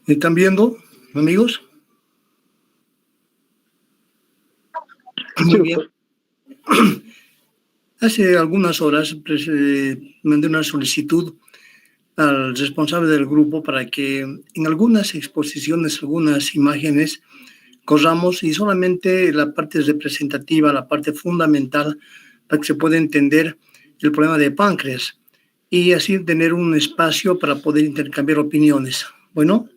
¿Me están viendo, amigos? Muy bien. Hace algunas horas mandé una solicitud al responsable del grupo para que en algunas exposiciones, algunas imágenes, corramos y solamente la parte representativa, la parte fundamental, para que se pueda entender el problema de páncreas y así tener un espacio para poder intercambiar opiniones. Bueno,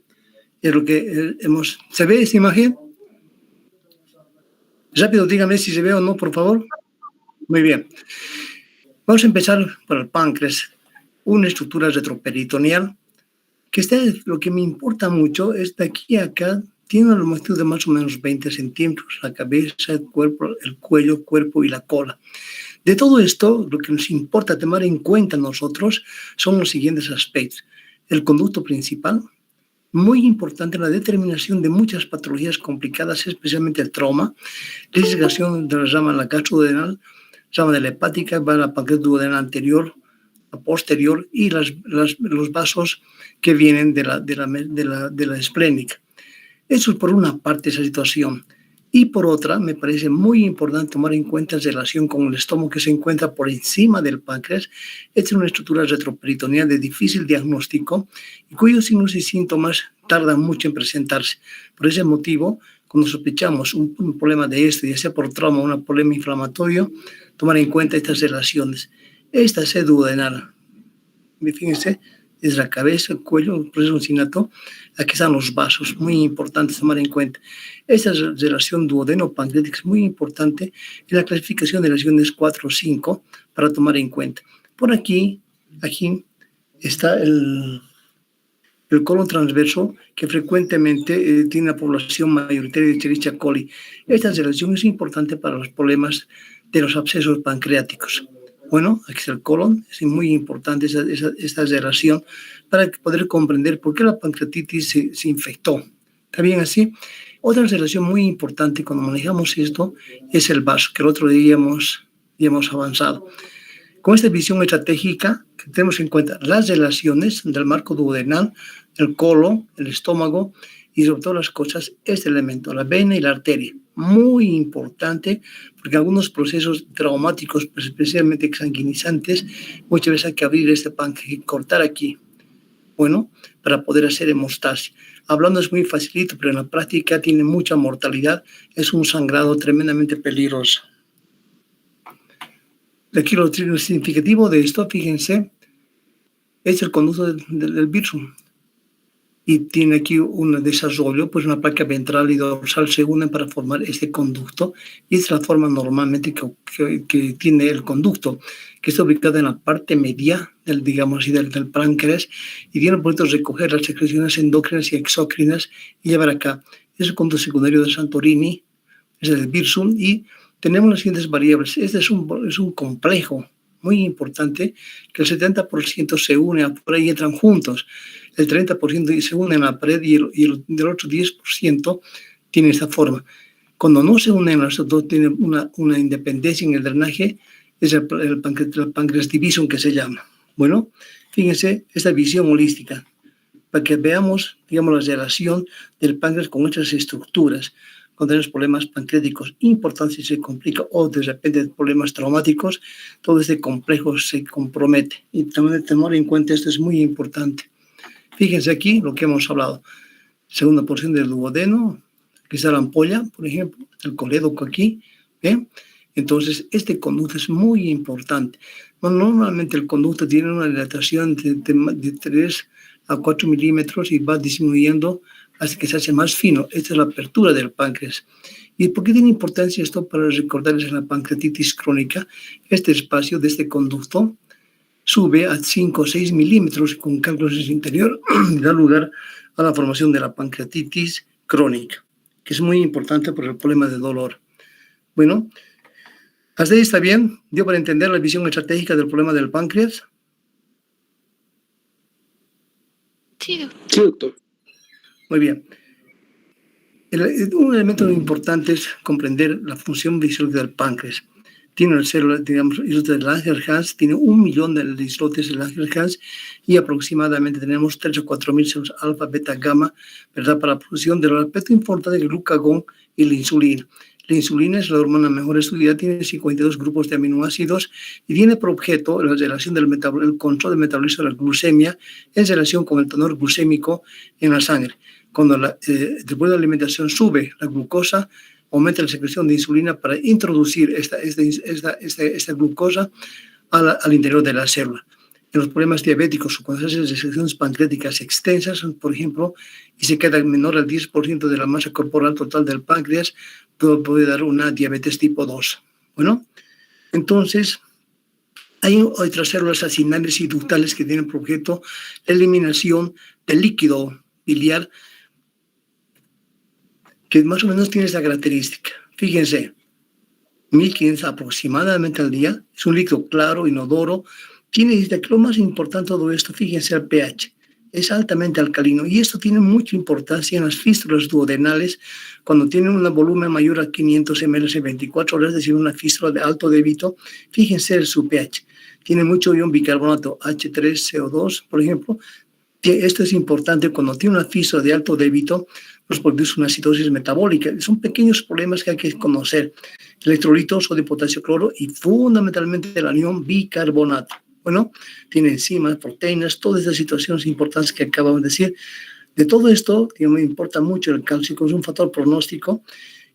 es lo que hemos... ¿Se ve esta imagen? Rápido, dígame si se ve o no, por favor. Muy bien. Vamos a empezar por el páncreas, una estructura retroperitoneal, que lo que me importa mucho es de aquí a acá, tiene una longitud de más o menos 20 centímetros, la cabeza, el cuello, cuerpo y la cola. De todo esto, lo que nos importa tomar en cuenta nosotros son los siguientes aspectos. El conducto principal, muy importante en la determinación de muchas patologías complicadas, especialmente el trauma, la disgregación de la rama de la gastroduodenal, rama de la hepática, va a la pancreas duodenal anterior, la posterior y los vasos que vienen de la esplénica. Eso es por una parte esa situación. Y por otra, me parece muy importante tomar en cuenta la relación con el estómago que se encuentra por encima del páncreas. Esta es una estructura retroperitoneal de difícil diagnóstico y cuyos signos y síntomas tardan mucho en presentarse. Por ese motivo, cuando sospechamos un problema de esto, ya sea por trauma o un problema inflamatorio, tomar en cuenta estas relaciones. Esta es el duodenal. Fíjense, es la cabeza, el cuello, el proceso incinato. Aquí están los vasos, muy importantes tomar en cuenta. Esta relación duodeno-pancreática es muy importante en la clasificación de lesiones 4 o 5 para tomar en cuenta. Por aquí está el colon transverso, que frecuentemente tiene una población mayoritaria de Escherichia coli. Esta relación es importante para los problemas de los abscesos pancreáticos. Bueno, aquí está el colon, es muy importante esta relación para poder comprender por qué la pancreatitis se infectó. ¿Está bien así? Otra relación muy importante cuando manejamos esto es el vaso, que el otro día hemos avanzado. Con esta visión estratégica, tenemos en cuenta las relaciones del marco duodenal, el colon, el estómago y sobre todas las cosas este elemento, la vena y la arteria. Muy importante porque algunos procesos traumáticos, especialmente sanguinizantes, muchas veces hay que abrir este páncreas y cortar aquí. Bueno, para poder hacer hemostasia. Hablando es muy facilito, pero en la práctica tiene mucha mortalidad. Es un sangrado tremendamente peligroso. Aquí lo significativo de esto, fíjense, es el conducto del virus. Y tiene aquí un desarrollo, pues una placa ventral y dorsal se unen para formar este conducto. Y es la forma normalmente que tiene el conducto, que está ubicado en la parte media del páncreas y tiene por eso recoger las secreciones endócrinas y exócrinas y llevar acá. Es el conducto secundario de Santorini, es el Birsum, y tenemos las siguientes variables. Este es un complejo muy importante, que el 70% se une por ahí entran juntos. El 30% se une en la pared y el otro 10% tiene esta forma. Cuando no se unen los dos, tienen una independencia en el drenaje, es el páncreas divisum que se llama. Bueno, fíjense esta visión holística, para que veamos, digamos, la relación del páncreas con otras estructuras. Cuando tenemos problemas pancreáticos importantes y se complica, o de repente problemas traumáticos, todo este complejo se compromete. Y también tener en cuenta esto es muy importante. Fíjense aquí lo que hemos hablado. Segunda porción del duodeno, aquí está la ampolla, por ejemplo, el colédoco aquí, ¿ven? Entonces, este conducto es muy importante. Normalmente el conducto tiene una dilatación de 3 a 4 milímetros y va disminuyendo hasta que se hace más fino. Esta es la apertura del páncreas. ¿Y por qué tiene importancia esto? Para recordarles en la pancreatitis crónica, este espacio de este conducto sube a 5 o 6 milímetros con cálculos en su interior y da lugar a la formación de la pancreatitis crónica, que es muy importante por el problema de dolor. Bueno, ¿hasta ahí está bien? ¿Dio para entender la visión estratégica del problema del páncreas? Sí, doctor. Sí, doctor. Muy bien. Un elemento importante es comprender la función fisiológica del páncreas. Tiene una célula, digamos, islotes de Langerhans, tiene 1 millón de islotes de Langerhans y aproximadamente tenemos 3 o 4 mil células alfa, beta, gamma, ¿verdad? Para la producción del aspecto importante del glucagón y la insulina. La insulina es la hormona mejor estudiada, tiene 52 grupos de aminoácidos y tiene por objeto la relación del el control del metabolismo de la glucemia en relación con el tenor glucémico en la sangre. Cuando después de la alimentación sube la glucosa, aumenta la secreción de insulina para introducir esta glucosa al interior de la célula. En los problemas diabéticos o cuando se hacen secreciones pancreáticas extensas, por ejemplo, y se queda menor al 10% de la masa corporal total del páncreas, puede dar una diabetes tipo 2. Bueno, entonces hay otras células acinales y ductales que tienen por objeto la eliminación del líquido biliar, que más o menos tiene esta característica. Fíjense, 1500 aproximadamente al día, es un líquido claro, inodoro, tiene, lo más importante de todo esto, fíjense el pH, es altamente alcalino y esto tiene mucha importancia en las fístulas duodenales cuando tienen un volumen mayor a 500 ml en 24 horas, es decir, una fístula de alto débito. Fíjense su pH, tiene mucho ion bicarbonato, H3CO2, por ejemplo. Esto es importante cuando tiene una fístula de alto débito, pues produce una acidosis metabólica. Son pequeños problemas que hay que conocer. Electrolitos, sodio, potasio, cloro y fundamentalmente el anión bicarbonato. Bueno, tiene enzimas, proteínas, todas estas situaciones importantes que acabamos de decir. De todo esto, me importa mucho el calcio, que es un factor pronóstico,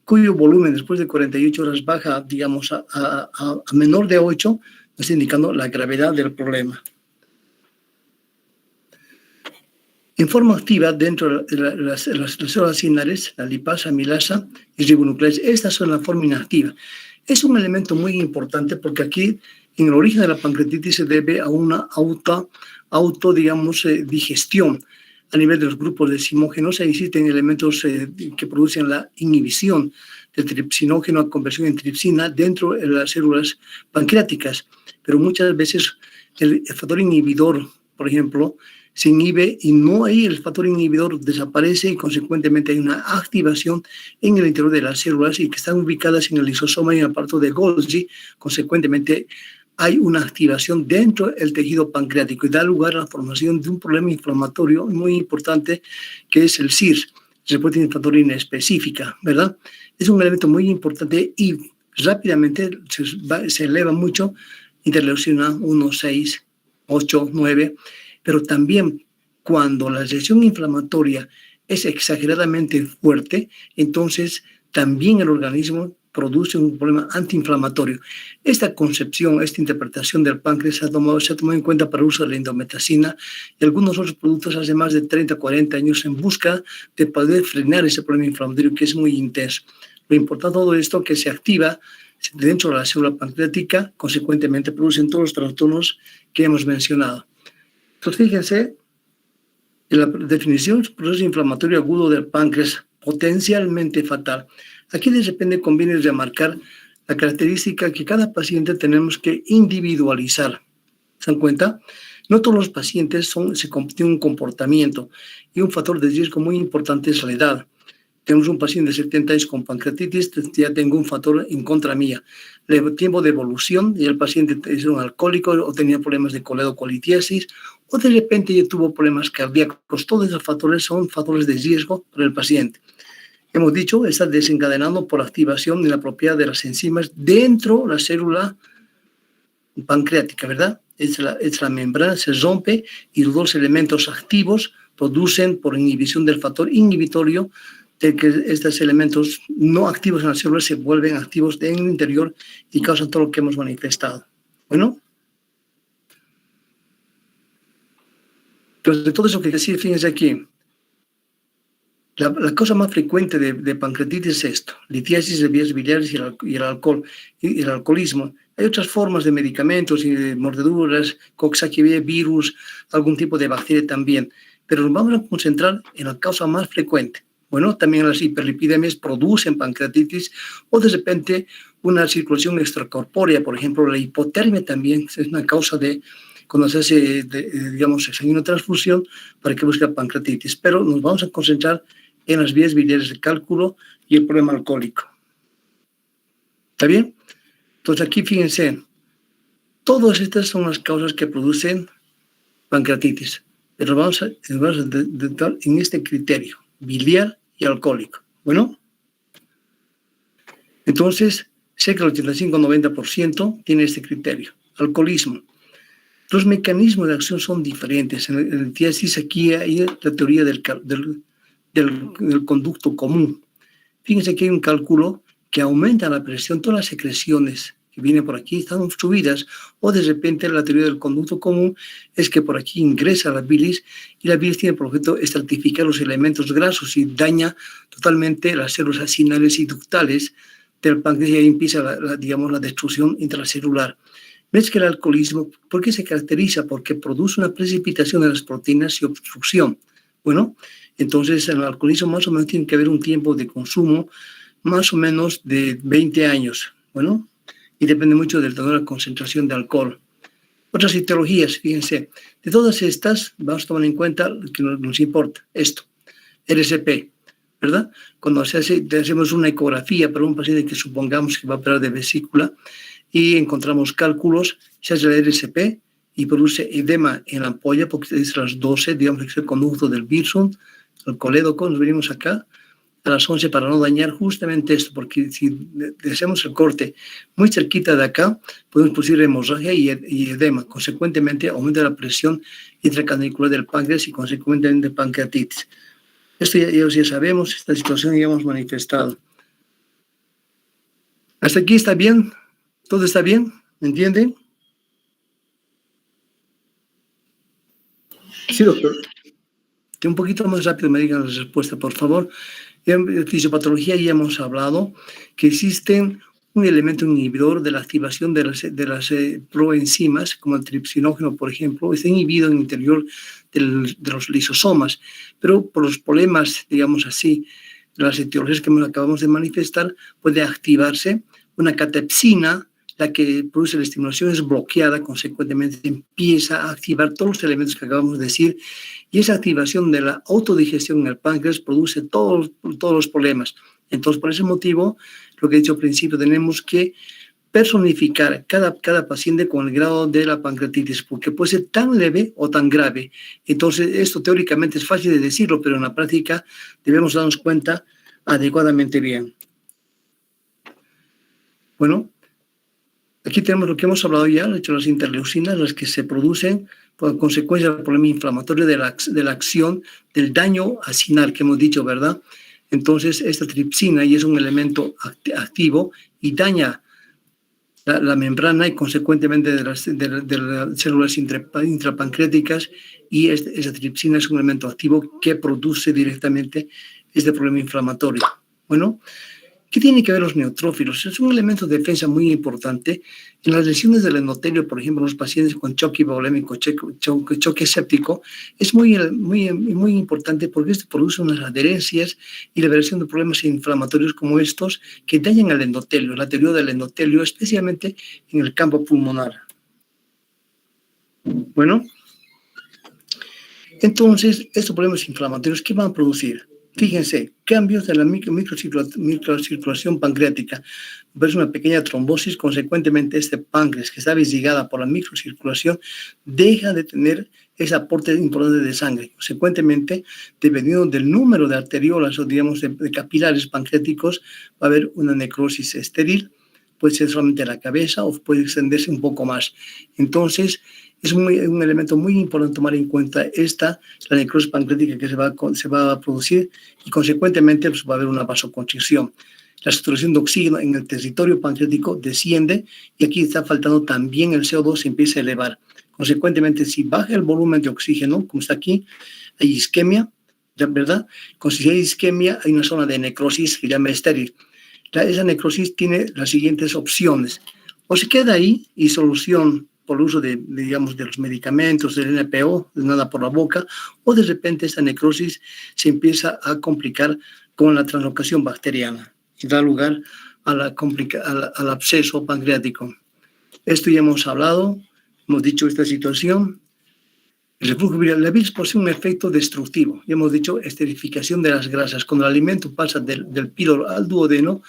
cuyo volumen después de 48 horas baja, digamos, a menor de 8, está indicando la gravedad del problema. En forma activa, dentro de las células acinales, la lipasa, amilasa y ribonucleasa, estas son la forma inactiva. Es un elemento muy importante porque aquí, en el origen de la pancreatitis, se debe a una digestión. A nivel de los grupos de simógenos, existen elementos que producen la inhibición del tripsinógeno a conversión en tripsina dentro de las células pancreáticas. Pero muchas veces el factor inhibidor, por ejemplo, se inhibe y no hay el factor inhibidor desaparece y consecuentemente hay una activación en el interior de las células y que están ubicadas en el lisosoma y en el aparato de Golgi. Consecuentemente hay una activación dentro del tejido pancreático y da lugar a la formación de un problema inflamatorio muy importante que es el CIR, respuesta inflamatoria inespecífica, ¿verdad? Es un elemento muy importante y rápidamente se eleva mucho interleucina 1, 6, 8, 9, pero también cuando la reacción inflamatoria es exageradamente fuerte, entonces también el organismo produce un problema antiinflamatorio. Esta concepción, esta interpretación del páncreas se ha tomado en cuenta para el uso de la indometacina y algunos otros productos hace más de 30, 40 años en busca de poder frenar ese problema inflamatorio que es muy intenso. Lo importante de todo esto es que se activa dentro de la célula pancreática, consecuentemente producen todos los trastornos que hemos mencionado. Entonces, fíjense, en la definición es proceso inflamatorio agudo del páncreas, potencialmente fatal. Aquí de repente conviene remarcar la característica que cada paciente tenemos que individualizar. ¿Se dan cuenta? No todos los pacientes tienen un comportamiento y un factor de riesgo muy importante es la edad. Tenemos un paciente de 70 años con pancreatitis, ya tengo un factor en contra mía. El tiempo de evolución, y el paciente es un alcohólico o tenía problemas de coledocolitiasis, o de repente ya tuvo problemas cardíacos. Todos esos factores son factores de riesgo para el paciente. Hemos dicho, está desencadenado por activación inapropiada de las enzimas dentro de la célula pancreática, ¿verdad? Es la membrana, se rompe y los dos elementos activos producen por inhibición del factor inhibitorio de que estos elementos no activos en la célula se vuelven activos en el interior y causan todo lo que hemos manifestado. Bueno, entonces de todo eso que decir, fíjense aquí, la cosa más frecuente de pancreatitis es esto: litiasis de vías biliares y el alcohol y el alcoholismo. Hay otras formas de medicamentos y de mordeduras, Coxsackie virus, algún tipo de bacteria también, pero nos vamos a concentrar en la causa más frecuente. Bueno, también las hiperlipidemias producen pancreatitis, o de repente una circulación extracorpórea, por ejemplo, la hipotermia también es una causa de cuando se hace, digamos, sanguinotransfusión para que busque pancreatitis. Pero nos vamos a concentrar en las vías biliares de cálculo y el problema alcohólico. ¿Está bien? Entonces aquí fíjense, todas estas son las causas que producen pancreatitis. Pero vamos a entrar en este criterio: biliar y alcohólico. Bueno, entonces sé que el 85-90% tiene este criterio. Alcoholismo. Los mecanismos de acción son diferentes. En el litiasis aquí hay la teoría del conducto común. Fíjense que hay un cálculo que aumenta la presión, todas las secreciones que vienen por aquí están subidas, o de repente la teoría del conducto común es que por aquí ingresa la bilis y la bilis tiene por objeto estratificar los elementos grasos y daña totalmente las células acinales y ductales del páncreas, y ahí empieza digamos, la destrucción intracelular. ¿Ves que el alcoholismo, por qué se caracteriza? Porque produce una precipitación de las proteínas y obstrucción. Bueno, entonces el alcoholismo más o menos tiene que haber un tiempo de consumo más o menos de 20 años. Bueno, y depende mucho de la concentración de alcohol. Otras etiologías, fíjense, de todas estas vamos a tomar en cuenta lo que nos importa, esto, RCP, ¿verdad? Cuando hacemos una ecografía para un paciente que supongamos que va a operar de vesícula y encontramos cálculos, se hace la RCP y produce edema en la ampolla, porque es a las 12, digamos que es el conducto del Wirsung, el colédoco, nos venimos acá a las 11 para no dañar justamente esto, porque si hacemos el corte muy cerquita de acá, podemos producir hemorragia y edema. Consecuentemente, aumenta la presión intracanicular del páncreas y consecuentemente pancreatitis. Esto ya sabemos, esta situación ya hemos manifestado. ¿Hasta aquí está bien? ¿Todo está bien? ¿Me entienden? Sí, doctor. Que un poquito más rápido me digan la respuesta, por favor. En fisiopatología ya hemos hablado que existen un elemento inhibidor de la activación de las proenzimas, como el tripsinógeno, por ejemplo, está inhibido en el interior de los lisosomas, pero por los problemas, digamos así, las etiologías que acabamos de manifestar, puede activarse una catepsina. La que produce la estimulación es bloqueada, consecuentemente empieza a activar todos los elementos que acabamos de decir, y esa activación de la autodigestión en el páncreas produce todos los problemas. Entonces, por ese motivo, lo que he dicho al principio, tenemos que personificar cada paciente con el grado de la pancreatitis, porque puede ser tan leve o tan grave. Entonces, esto teóricamente es fácil de decirlo, pero en la práctica debemos darnos cuenta adecuadamente bien. Bueno, aquí tenemos lo que hemos hablado ya, de hecho, las interleucinas, las que se producen por consecuencia del problema inflamatorio de la acción del daño acinal que hemos dicho, ¿verdad? Entonces, esta tripsina y es un elemento activo y daña la membrana y consecuentemente de las células intrapancreáticas, y esa tripsina es un elemento activo que produce directamente este problema inflamatorio. Bueno, ¿qué tienen que ver los neutrófilos? Es un elemento de defensa muy importante. En las lesiones del endotelio, por ejemplo, los pacientes con choque hipovolémico, choque séptico, es muy importante porque esto produce unas adherencias y liberación de problemas inflamatorios como estos que dañan al endotelio, la teoría del endotelio, especialmente en el campo pulmonar. Bueno, entonces, estos problemas inflamatorios, ¿qué van a producir? Fíjense, cambios de la microcirculación pancreática. Ves una pequeña trombosis, consecuentemente este páncreas que está vestigada por la microcirculación deja de tener ese aporte importante de sangre. Consecuentemente, dependiendo del número de arteriolas o digamos de capilares pancreáticos, va a haber una necrosis estéril, puede ser solamente la cabeza o puede extenderse un poco más. Entonces, es un elemento muy importante tomar en cuenta la necrosis pancreática que se va a producir y, consecuentemente, pues, va a haber una vasoconstricción. La saturación de oxígeno en el territorio pancreático desciende y aquí está faltando también el CO2, se empieza a elevar. Consecuentemente, si baja el volumen de oxígeno, como está aquí, hay isquemia, ¿verdad? Si hay isquemia, hay una zona de necrosis que se llama estéril. Esa necrosis tiene las siguientes opciones. O se queda ahí y solución por el uso de los medicamentos, del NPO, de nada por la boca, o de repente esta necrosis se empieza a complicar con la translocación bacteriana y da lugar al absceso pancreático. Esto ya hemos hablado, hemos dicho esta situación. El reflujo viral, la bilis posee un efecto destructivo. Ya hemos dicho esterificación de las grasas. Cuando el alimento pasa del píloro al duodeno,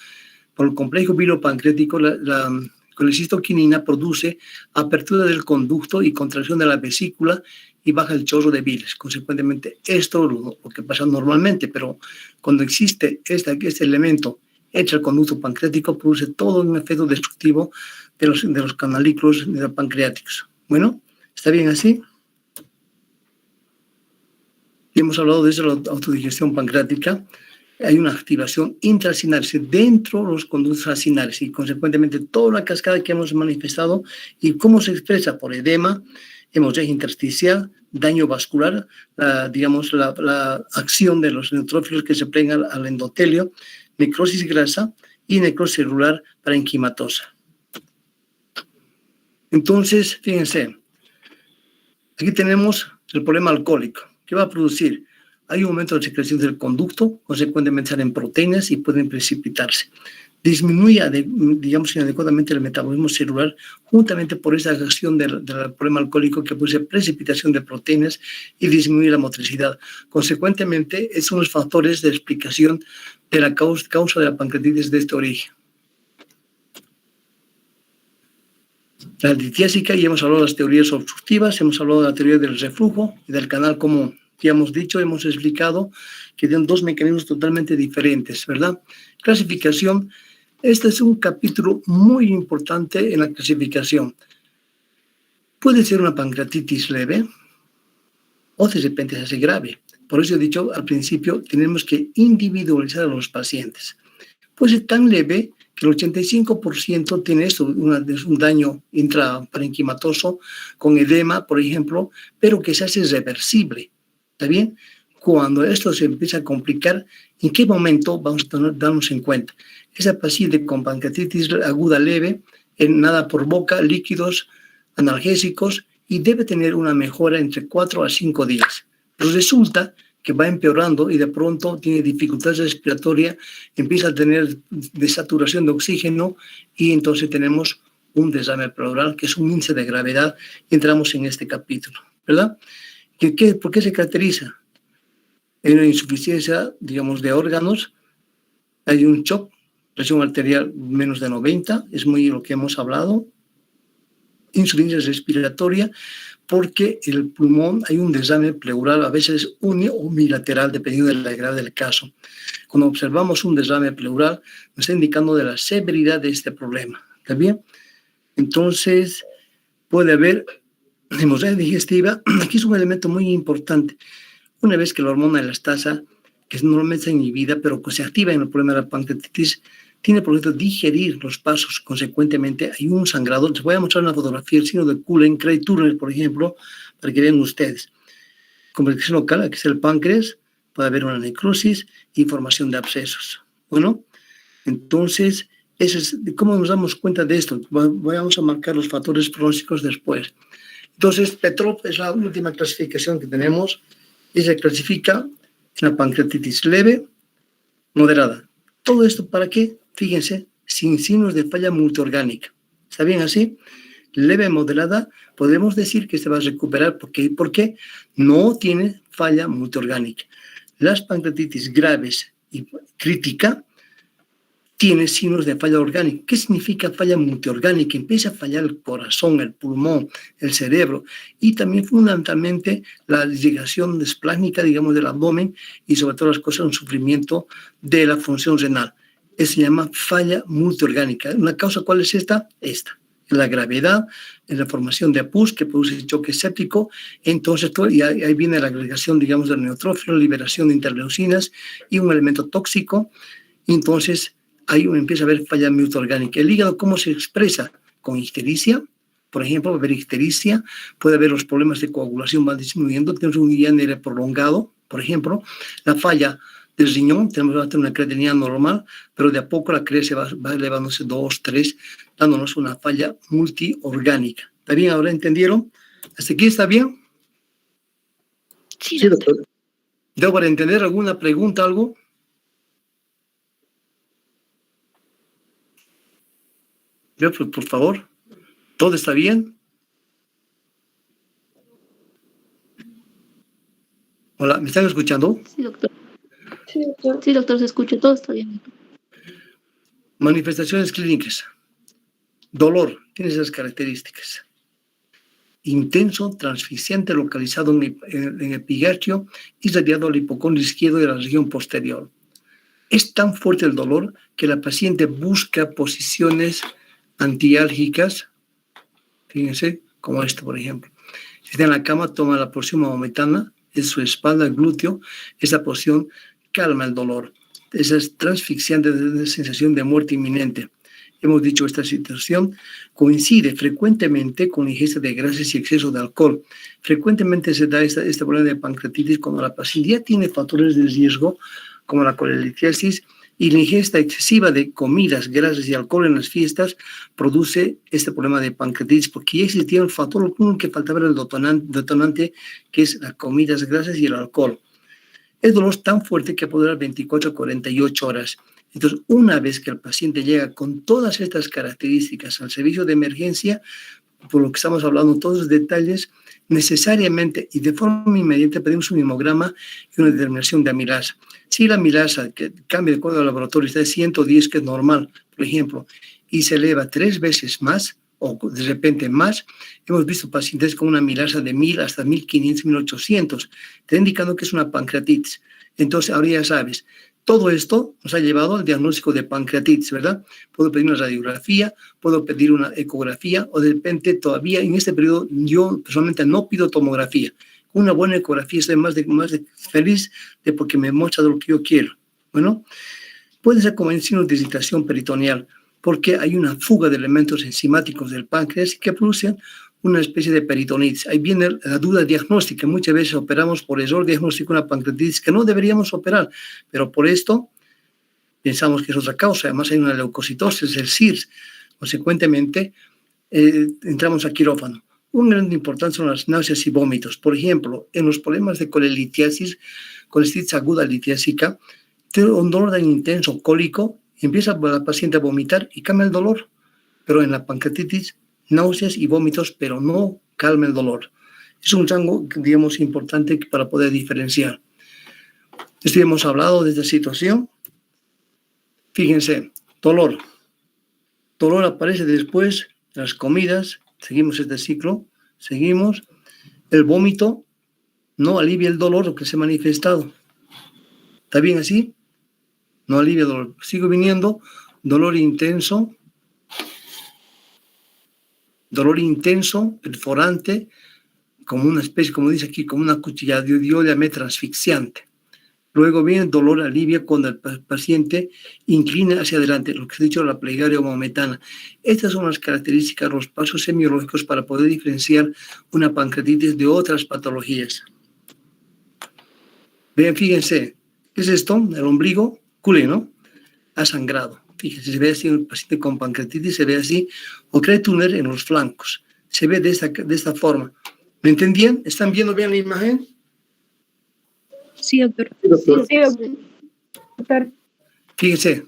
por el complejo bilipancreático, la colecistoquinina produce apertura del conducto y contracción de la vesícula y baja el chorro de bilis. Consecuentemente, esto es lo que pasa normalmente, pero cuando existe este elemento entra al conducto pancreático, produce todo un efecto destructivo de los canalículos pancreáticos. Bueno, ¿está bien así? Y hemos hablado de la autodigestión pancreática. Hay una activación intracinaria dentro de los conductos acinares y, consecuentemente, toda la cascada que hemos manifestado y cómo se expresa por edema, hemorragia intersticial, daño vascular, la acción de los neutrófilos que se plegan al endotelio, necrosis grasa y necrosis celular parenquimatosa. Entonces, fíjense, aquí tenemos el problema alcohólico. ¿Qué va a producir? Hay un aumento de la secreción del conducto, consecuentemente salen proteínas y pueden precipitarse. Disminuye, inadecuadamente el metabolismo celular, juntamente por esa acción del problema alcohólico que produce precipitación de proteínas y disminuye la motricidad. Consecuentemente, son los factores de explicación de la causa de la pancreatitis de este origen. La litiásica, ya hemos hablado de las teorías obstructivas, hemos hablado de la teoría del reflujo y del canal común. Ya hemos dicho, hemos explicado que tienen dos mecanismos totalmente diferentes, ¿verdad? Clasificación. Este es un capítulo muy importante en la clasificación. Puede ser una pancreatitis leve o de repente se hace grave. Por eso he dicho al principio, tenemos que individualizar a los pacientes. Puede ser tan leve que el 85% tiene esto, un daño intraparenquimatoso con edema, por ejemplo, pero que se hace reversible. ¿Está bien? Cuando esto se empieza a complicar, ¿en qué momento vamos a darnos en cuenta? Esa paciente con pancreatitis aguda leve, en nada por boca, líquidos, analgésicos, y debe tener una mejora entre 4 a 5 días. Pero resulta que va empeorando y de pronto tiene dificultad respiratoria, empieza a tener desaturación de oxígeno y entonces tenemos un desarme pleural, que es un índice de gravedad, y entramos en este capítulo, ¿verdad? ¿Por qué se caracteriza? Hay una insuficiencia, de órganos, hay un shock, presión arterial menos de 90, es muy lo que hemos hablado, insuficiencia respiratoria, porque el pulmón hay un desame pleural, a veces uni o bilateral, dependiendo de la gravedad del caso. Cuando observamos un desame pleural, nos está indicando de la severidad de este problema, ¿está bien? Entonces, puede haber hemorragia digestiva. Aquí es un elemento muy importante. Una vez que la hormona elastasa, que normalmente está inhibida, pero que se activa en el problema de la pancreatitis, tiene por ejemplo digerir los pasos, consecuentemente hay un sangrado. Les voy a mostrar una fotografía del signo de Cullen-Cray-Turner, por ejemplo, para que vean ustedes. Complicación local, aquí está el páncreas, puede haber una necrosis y formación de abscesos. Bueno, entonces, ¿cómo nos damos cuenta de esto? Vamos a marcar los factores pronósticos después. Entonces, Petrov es la última clasificación que tenemos y se clasifica en la pancreatitis leve, moderada. ¿Todo esto para qué? Fíjense, sin signos de falla multiorgánica. ¿Está bien así? Leve, moderada, podemos decir que se va a recuperar porque no tiene falla multiorgánica. Las pancreatitis graves y crítica tiene signos de falla orgánica. ¿Qué significa falla multiorgánica? Empieza a fallar el corazón, el pulmón, el cerebro y también fundamentalmente la irrigación desplácnica, del abdomen y sobre todo las cosas, un sufrimiento de la función renal. Se llama falla multiorgánica. ¿Una causa cuál es esta? Esta. La gravedad, en la formación de pus que produce choque séptico, entonces y ahí viene la agregación, digamos, del neutrófilo, liberación de interleucinas y un elemento tóxico. Entonces ahí uno empieza a ver falla multiorgánica. El hígado, ¿cómo se expresa? Con ictericia. Por ejemplo, va a haber ictericia, puede haber los problemas de coagulación van disminuyendo, tenemos un INR prolongado, por ejemplo, la falla del riñón, tenemos una creatinina normal, pero de a poco la creatinina va elevándose 2, 3, dándonos una falla multiorgánica. ¿Está bien? ¿Ahora entendieron? ¿Hasta aquí está bien? Sí, doctor. ¿Debo para entender alguna pregunta, algo? Por favor. ¿Todo está bien? Hola, ¿me están escuchando? Sí, doctor. Sí, doctor, se escucha, todo está bien. Manifestaciones clínicas. Dolor, tiene esas características. Intenso, transficiente, localizado en el epigartio y radiado al hipocondrio izquierdo de la región posterior. Es tan fuerte el dolor que la paciente busca posiciones antiálgicas, fíjense, como esto, por ejemplo. Si está en la cama, toma la porción maometana, en su espalda, el glúteo, esa porción calma el dolor. Esa es transfixiante, de sensación de muerte inminente. Hemos dicho, esta situación coincide frecuentemente con la ingesta de grasas y exceso de alcohol. Frecuentemente se da este problema de pancreatitis cuando la paciente ya tiene factores de riesgo, como la colelitiasis, y la ingesta excesiva de comidas, grasas y alcohol en las fiestas produce este problema de pancreatitis, porque ya existía el factor único que faltaba era el detonante, que es las comidas, grasas y el alcohol. El dolor es tan fuerte que puede durar 24 a 48 horas. Entonces, una vez que el paciente llega con todas estas características al servicio de emergencia, por lo que estamos hablando, todos los detalles, necesariamente y de forma inmediata pedimos un hemograma y una determinación de amilasa. Si la amilasa, que cambia de acuerdo al laboratorio, está de 110, que es normal, por ejemplo, y se eleva 3 veces más, o de repente más, hemos visto pacientes con una amilasa de 1000 hasta 1500, 1800, está indicando que es una pancreatitis. Entonces, ahora ya sabes, todo esto nos ha llevado al diagnóstico de pancreatitis, ¿verdad? Puedo pedir una radiografía, puedo pedir una ecografía, o de repente todavía en este periodo yo personalmente no pido tomografía. Una buena ecografía estoy más de feliz de porque me muestra lo que yo quiero. Bueno, puede ser como en signo de irritación peritoneal, porque hay una fuga de elementos enzimáticos del páncreas que producen una especie de peritonitis. Ahí viene la duda diagnóstica. Muchas veces operamos por error diagnóstico una pancreatitis que no deberíamos operar, pero por esto pensamos que es otra causa. Además hay una leucocitosis, el CIRS. Consecuentemente, entramos a quirófano. Un gran importante son las náuseas y vómitos. Por ejemplo, en los problemas de colelitiasis, colestitis aguda litiásica, tiene un dolor tan intenso, cólico, empieza la paciente a vomitar y cambia el dolor. Pero en la pancreatitis, náuseas y vómitos, pero no calma el dolor. Es un rango, digamos, importante para poder diferenciar. Esto hemos hablado de esta situación. Fíjense, dolor. Dolor aparece después de las comidas. Seguimos este ciclo. Seguimos. El vómito no alivia el dolor que se ha manifestado. ¿Está bien así? No alivia el dolor. Sigo viniendo. Dolor intenso, perforante, como una especie, como dice aquí, como una cuchilla de diámetro asfixiante. Luego viene el dolor alivia cuando el paciente inclina hacia adelante, lo que se ha dicho la plegaria maometana. Estas son las características, los pasos semiológicos para poder diferenciar una pancreatitis de otras patologías. Vean, fíjense, ¿qué es esto? El ombligo, culé, ¿no? Ha sangrado. Fíjense, se ve así un paciente con pancreatitis, se ve así, o cree túnel en los flancos. Se ve de esta forma. ¿Me entendían? ¿Están viendo bien la imagen? Sí, doctor. Sí, doctor. Sí, doctor. Fíjense,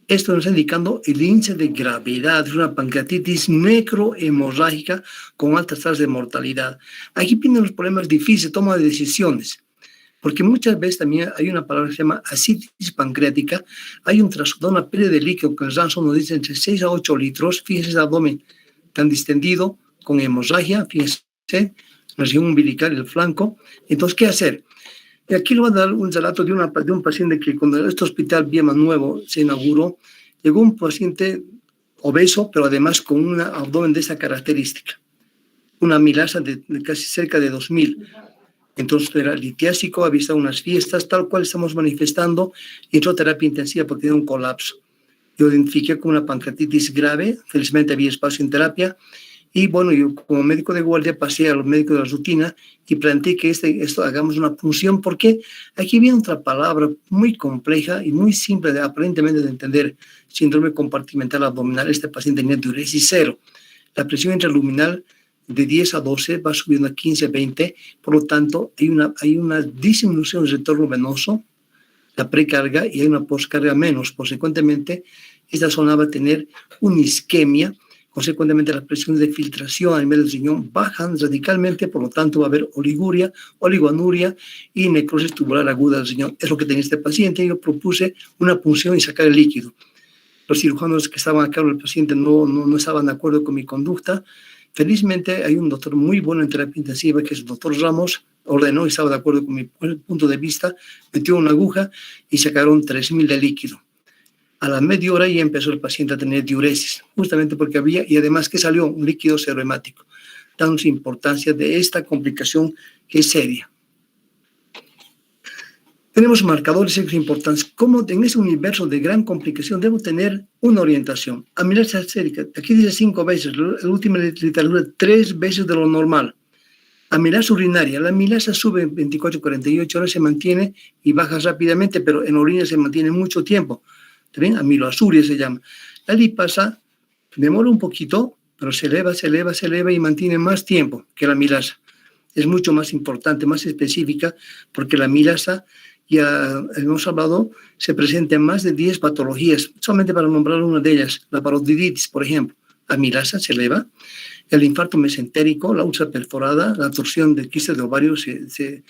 esto nos está indicando el índice de gravedad de una pancreatitis necrohemorrágica con altas tasas de mortalidad. Aquí vienen los problemas difíciles, toma de decisiones. Porque muchas veces también hay una palabra que se llama ascitis pancreática, hay un trastorno, una pérdida de líquido que el ranzo nos dice entre 6 a 8 litros, fíjense el abdomen tan distendido, con hemorragia, fíjense, la región umbilical y el flanco. Entonces, ¿qué hacer? Y aquí le voy a dar un relato de un paciente que cuando este hospital Viema Nuevo se inauguró, llegó un paciente obeso, pero además con un abdomen de esa característica, una amilasa de casi cerca de 2000. Entonces era litiásico, había estado unas fiestas, tal cual estamos manifestando, y entró a terapia intensiva porque tenía un colapso. Yo identifiqué con una pancreatitis grave, felizmente había espacio en terapia, y bueno, yo como médico de guardia pasé a los médicos de la rutina y planteé que esto hagamos una punción, porque aquí viene otra palabra muy compleja y muy simple aparentemente de entender: síndrome compartimental abdominal. Este paciente tenía diuresis 0, la presión intraluminal de 10 a 12 va subiendo a 15 a 20, por lo tanto hay una disminución del retorno venoso, la precarga, y hay una postcarga menos. Consecuentemente, esta zona va a tener una isquemia. Consecuentemente, las presiones de filtración a nivel del riñón bajan radicalmente, por lo tanto va a haber oliguria, oligoanuria y necrosis tubular aguda del riñón. Es lo que tenía este paciente. Yo propuse una punción y sacar el líquido. Los cirujanos que estaban a cargo del paciente no estaban de acuerdo con mi conducta. Felizmente hay un doctor muy bueno en terapia intensiva, que es el doctor Ramos, ordenó y estaba de acuerdo con mi punto de vista, metió una aguja y sacaron 3000 de líquido. A la media hora ya empezó el paciente a tener diuresis, justamente porque había, y además que salió un líquido serohemático, dando importancia de esta complicación que es seria. Tenemos marcadores importantes. Como en ese universo de gran complicación debo tener una orientación. Amilasa sérica, aquí dice 5 veces, la última literatura 3 veces de lo normal. Amilasa urinaria, la amilasa sube en 24-48 horas, se mantiene y baja rápidamente, pero en orina se mantiene mucho tiempo. ¿También? Amiloasuria se llama. La lipasa demora un poquito, pero se eleva y mantiene más tiempo que la amilasa. Es mucho más importante, más específica, porque la amilasa, ya hemos hablado, se presenta en más de 10 patologías, solamente para nombrar una de ellas, la parotiditis, por ejemplo. Amilasa se eleva, el infarto mesentérico, la úlcera perforada, la torsión del quiste de ovario se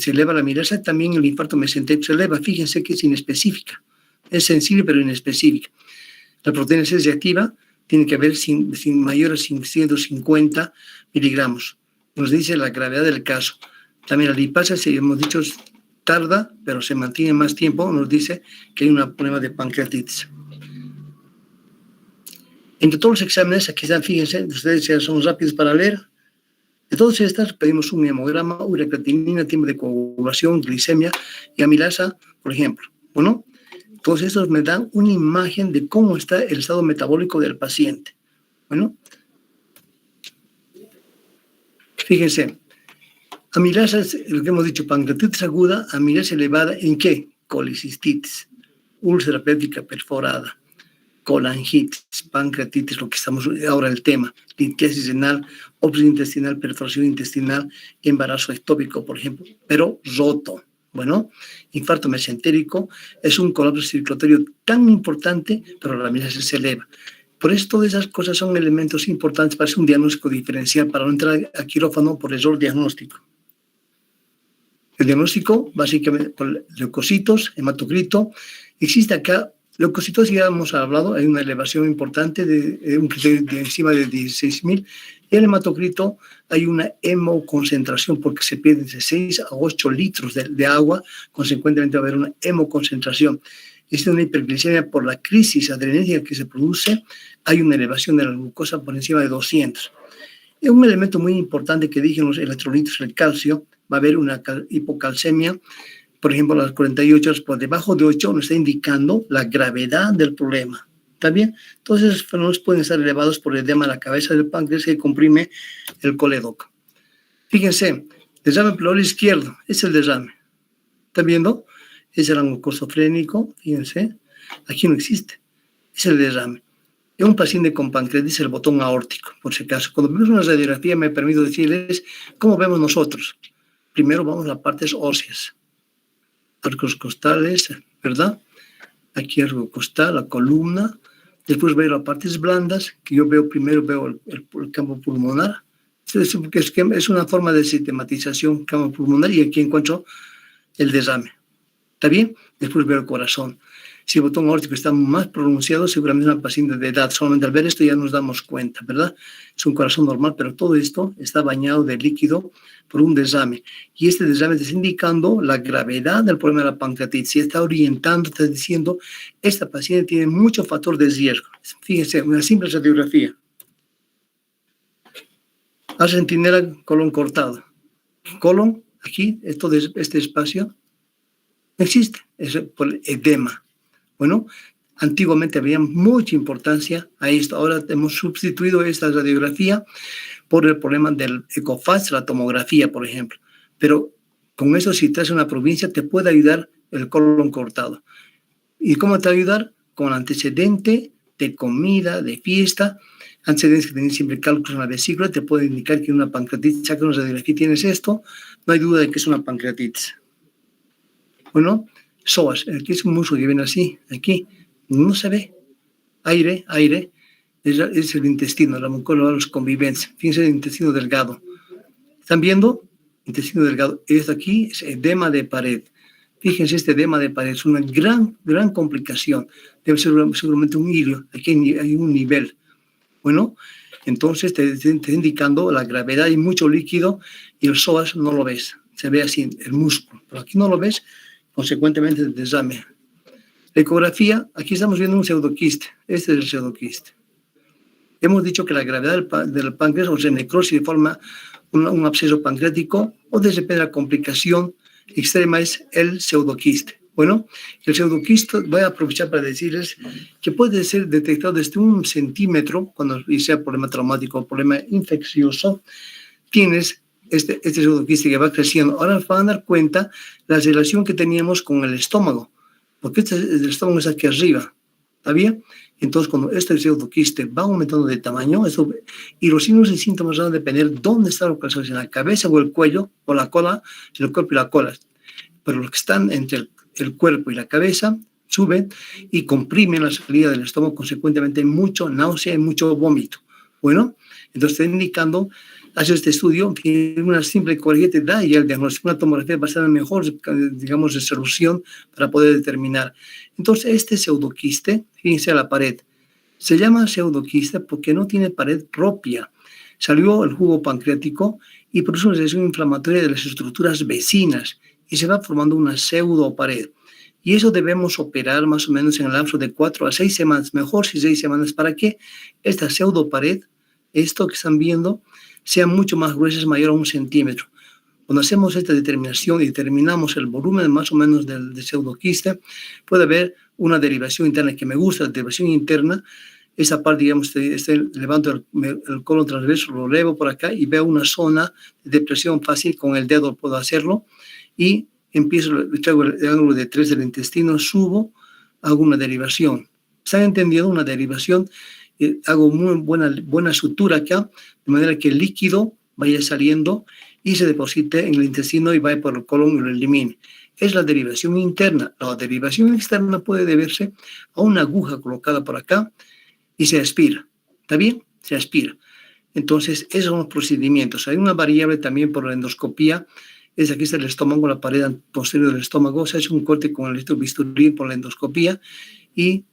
eleva la amilasa, también el infarto mesentérico se eleva. Fíjense que es inespecífica, es sensible pero inespecífica. La proteína C reactiva tiene que haber sin mayor a 150 miligramos. Nos dice la gravedad del caso. También la lipasa, si hemos dicho, tarda, pero se mantiene más tiempo, nos dice que hay un problema de pancreatitis. Entre todos los exámenes, aquí están, fíjense, ustedes ya son rápidos para leer. De todas estas, pedimos un hemograma, ureacreatinina, tiempo de coagulación, glicemia y amilasa, por ejemplo. Bueno, todos estos me dan una imagen de cómo está el estado metabólico del paciente. Bueno, fíjense, amilasa es lo que hemos dicho: pancreatitis aguda, amilasa elevada, ¿en qué? Colicistitis, úlcera péptica perforada, colangitis, pancreatitis, lo que estamos ahora el tema, litiasis renal, ópsis intestinal, perforación intestinal, embarazo ectópico, por ejemplo, pero roto. Bueno, infarto mesentérico es un colapso circulatorio tan importante, pero la amilasa se eleva. Por eso todas esas cosas son elementos importantes para hacer un diagnóstico diferencial, para no entrar a quirófano por error diagnóstico. El diagnóstico, básicamente, por leucocitos, hematocrito. Existe acá leucocitos, ya hemos hablado, hay una elevación importante de un criterio de encima de 16.000. Y el hematocrito hay una hemoconcentración, porque se pierde de 6 a 8 litros de agua, consecuentemente va a haber una hemoconcentración. Es una hiperglicemia por la crisis adrenérgica que se produce, hay una elevación de la glucosa por encima de 200. Y un elemento muy importante que dije en los electrolitos, el calcio, va a haber una hipocalcemia, por ejemplo, a las 48 horas por debajo de 8 nos está indicando la gravedad del problema. ¿Está bien? Entonces, esos fenómenos pueden estar elevados por el edema de la cabeza del páncreas que comprime el colédoco. Fíjense, derrame pleural izquierdo, es el derrame. ¿Están viendo? Es el angulocosofrénico, fíjense, aquí no existe, es el derrame. En un paciente con pancreatitis, el botón aórtico, por si acaso. Cuando vemos una radiografía, me permito decirles cómo vemos nosotros. Primero vamos a las partes óseas, arcos costales, ¿verdad? Aquí arco costal, la columna. Después veo las partes blandas, que yo veo primero, veo el campo pulmonar. Es una forma de sistematización, campo pulmonar, y aquí encuentro el derrame. ¿Está bien? Después veo el corazón. Si el botón aórtico está más pronunciado, seguramente es una paciente de edad. Solamente al ver esto ya nos damos cuenta, ¿verdad? Es un corazón normal, pero todo esto está bañado de líquido por un desame. Y este desame te está indicando la gravedad del problema de la pancreatitis. Y está orientando, está diciendo, esta paciente tiene mucho factor de riesgo. Fíjense, una simple radiografía. A centinela, colon cortado. Colon, aquí, este espacio, no existe. Es por el edema. Bueno, antiguamente había mucha importancia a esto. Ahora hemos sustituido esta radiografía por el problema del ECOFAST, la tomografía, por ejemplo. Pero con eso, si estás en una provincia, te puede ayudar el colon cortado. ¿Y cómo te va a ayudar? Con antecedente de comida, de fiesta, antecedentes que tienen siempre cálculos en la vesícula, te puede indicar que una pancreatitis, saca una radiografía, tienes esto, no hay duda de que es una pancreatitis. Bueno, psoas, aquí es un músculo que viene así, aquí, no se ve. Aire, es el intestino, la mucosa de los conviventes. Fíjense el intestino delgado. ¿Están viendo? Intestino delgado. Esto aquí es edema de pared. Fíjense, este edema de pared es una gran complicación. Debe ser seguramente un hilio. Aquí hay un nivel. Bueno, entonces te está indicando la gravedad. Hay mucho líquido y el psoas no lo ves. Se ve así, el músculo. Pero aquí no lo ves. Consecuentemente, el desame. La ecografía, aquí estamos viendo un pseudoquiste. Este es el pseudoquiste. Hemos dicho que la gravedad del páncreas, o sea, necrosis de forma un absceso pancreático, o de la complicación extrema es el pseudoquiste. Bueno, el pseudoquiste, voy a aprovechar para decirles que puede ser detectado desde 1 centímetro, cuando sea problema traumático o problema infeccioso, tienes este pseudoquiste que va creciendo. Ahora van a dar cuenta la relación que teníamos con el estómago, porque el estómago es aquí arriba, ¿está bien? Entonces, cuando este pseudoquiste va aumentando de tamaño, y los signos y síntomas van a depender dónde está localizado, en la cabeza o el cuello, o la cola, el cuerpo y la cola. Pero los que están entre el cuerpo y la cabeza suben y comprimen la salida del estómago, consecuentemente mucho náusea y mucho vómito. Bueno, entonces está indicando, hace este estudio, que una simple ecografía te da ya el diagnóstico, una tomografía va a ser la mejor, digamos, resolución para poder determinar. Entonces, este pseudoquiste, fíjense a la pared, se llama pseudoquiste porque no tiene pared propia. Salió el jugo pancreático y produce una reacción inflamatoria de las estructuras vecinas y se va formando una pseudopared. Y eso debemos operar más o menos en el lapso de 4 a 6 semanas, mejor si 6 semanas, para que esta pseudopared, esto que están viendo, sea mucho más gruesa, es mayor a 1 centímetro. Cuando hacemos esta determinación y determinamos el volumen más o menos del pseudoquiste, puede haber una derivación interna que me gusta, la derivación interna. Esa parte, digamos, levanto el colon transverso, lo elevo por acá y veo una zona de depresión fácil, con el dedo puedo hacerlo, y traigo el ángulo de 3 del intestino, subo, hago una derivación. ¿Están entendiendo? Una derivación, hago muy buena sutura acá, de manera que el líquido vaya saliendo y se deposite en el intestino y vaya por el colon y lo elimine. Es la derivación interna. La derivación externa puede deberse a una aguja colocada por acá y se aspira. ¿Está bien? Se aspira. Entonces, esos son los procedimientos. Hay una variable también por la endoscopía. Aquí está el estómago, la pared posterior del estómago. Se hace un corte con el bisturí por la endoscopía y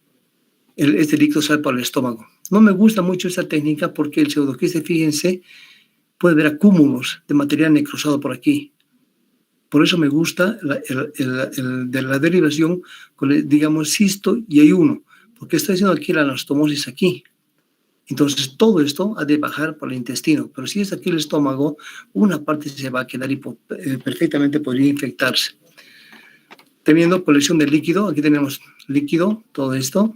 este líquido sale por el estómago. No me gusta mucho esta técnica porque el pseudoquiste, fíjense, puede haber acúmulos de material necrosado por aquí. Por eso me gusta de la derivación con, digamos, cisto y ayuno, porque estoy haciendo aquí la anastomosis aquí. Entonces, todo esto ha de bajar por el intestino. Pero si es aquí el estómago, una parte se va a quedar y perfectamente podría infectarse. Teniendo colección de líquido, aquí tenemos líquido, todo esto.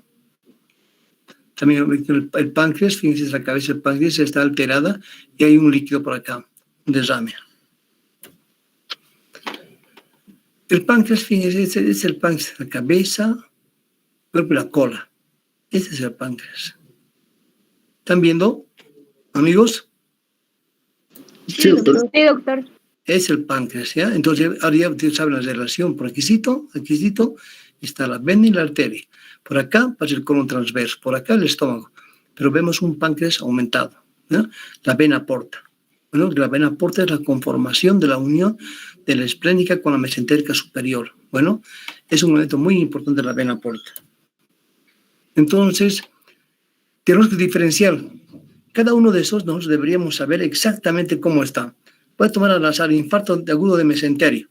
También el páncreas, fíjense, la cabeza del páncreas está alterada y hay un líquido por acá, un derrame. El páncreas, fíjense, este es el páncreas, la cabeza, el cuerpo y la cola. Este es el páncreas. ¿Están viendo, amigos? Sí, doctor. Sí, doctor. Es el páncreas, ¿ya? Entonces, ahora ya ustedes saben la relación. Por aquí está la vena y la arteria. Por acá pasa el colon transverso, por acá el estómago. Pero vemos un páncreas aumentado, ¿no? La vena porta. Bueno, la vena porta es la conformación de la unión de la esplénica con la mesentérica superior. Bueno, es un momento muy importante de la vena porta. Entonces, tenemos que diferenciar. Cada uno de esos nosotros deberíamos saber exactamente cómo está. Puede tomar al azar infarto agudo de mesenterio.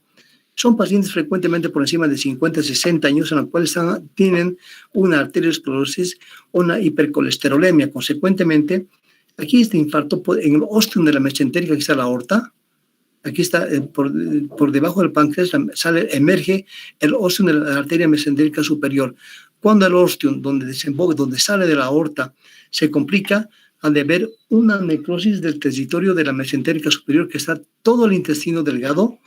Son pacientes frecuentemente por encima de 50, 60 años en los cuales tienen una arteriosclerosis, una hipercolesterolemia. Consecuentemente, aquí este infarto, en el ostium de la mesentérica, aquí está la aorta, aquí está por debajo del páncreas, emerge el ostium de la arteria mesentérica superior. Cuando el ostium, donde desemboca, donde sale de la aorta, se complica, han de haber una necrosis del territorio de la mesentérica superior, que está todo el intestino delgado,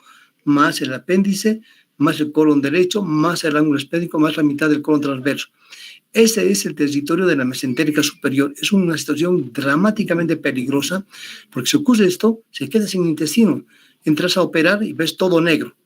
más el apéndice, más el colon derecho, más el ángulo esplénico, más la mitad del colon transverso. Ese es el territorio de la mesentérica superior. Es una situación dramáticamente peligrosa, porque si ocurre esto, se queda sin intestino. Entras a operar y ves todo negro.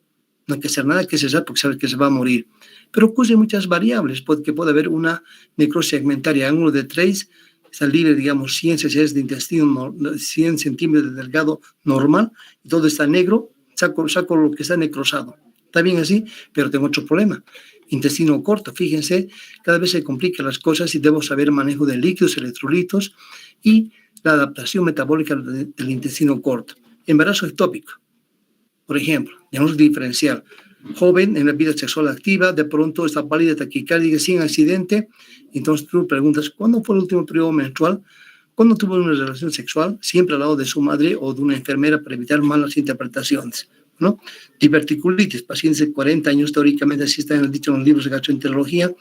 No hay que hacer nada que cesar porque sabes que se va a morir. Pero ocurren muchas variables, porque puede haber una necrosis segmentaria, ángulo de Trace, está libre, digamos, 100 cc de intestino, 100 centímetros de delgado normal, y todo está negro, saco lo que está necrosado. Está bien así, pero tengo otro problema. Intestino corto, fíjense, cada vez se complican las cosas y debo saber manejo de líquidos, electrolitos y la adaptación metabólica del intestino corto. Embarazo ectópico, por ejemplo, tenemos que diferenciar. Joven, en la vida sexual activa, de pronto está pálida, taquicárdica, sin accidente. Entonces tú preguntas, ¿cuándo fue el último periodo menstrual? ¿Cuándo tuvo una relación sexual? Siempre al lado de su madre o de una enfermera para evitar malas interpretaciones, ¿no? Diverticulitis, pacientes de 40 años, teóricamente así está dicho en los libros de gastroenterología,